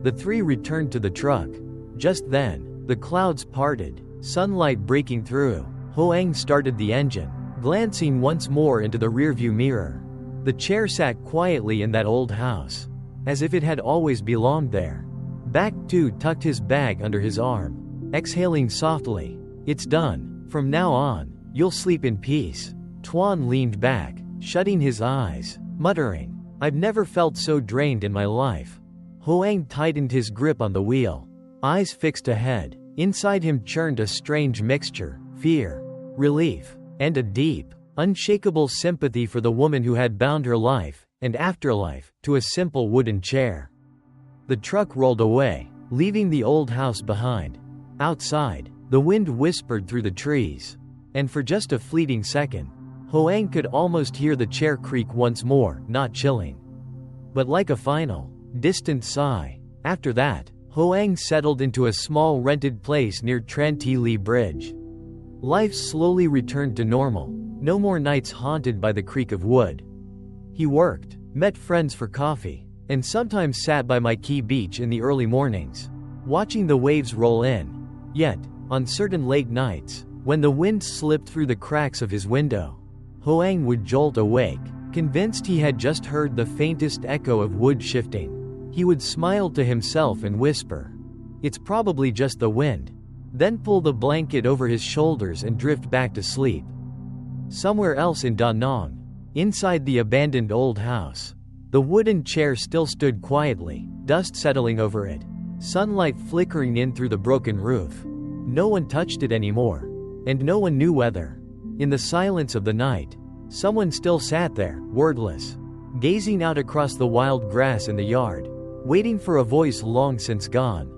The three returned to the truck. Just then, the clouds parted, sunlight breaking through. Hoang started the engine, glancing once more into the rearview mirror. The chair sat quietly in that old house, as if it had always belonged there. Baek Tu tucked his bag under his arm, exhaling softly. "It's done. From now on, you'll sleep in peace." Tuan leaned back, shutting his eyes, muttering, "I've never felt so drained in my life." Hoang tightened his grip on the wheel, eyes fixed ahead. Inside him churned a strange mixture, fear, relief, and a deep, unshakable sympathy for the woman who had bound her life and afterlife to a simple wooden chair. The truck rolled away, leaving the old house behind. Outside, the wind whispered through the trees. And for just a fleeting second, Hoang could almost hear the chair creak once more, not chilling, but like a final, distant sigh. After that, Hoang settled into a small rented place near Tran Thi Li Bridge. Life slowly returned to normal, no more nights haunted by the creak of wood. He worked, met friends for coffee, and sometimes sat by Mai Key Beach in the early mornings, watching the waves roll in. Yet, on certain late nights, when the wind slipped through the cracks of his window, Hoang would jolt awake, convinced he had just heard the faintest echo of wood shifting. He would smile to himself and whisper, "It's probably just the wind," then pull the blanket over his shoulders and drift back to sleep. Somewhere else in Da Nang, inside the abandoned old house, the wooden chair still stood quietly, dust settling over it, sunlight flickering in through the broken roof. No one touched it anymore, and no one knew whether. In the silence of the night, someone still sat there, wordless, gazing out across the wild grass in the yard, waiting for a voice long since gone.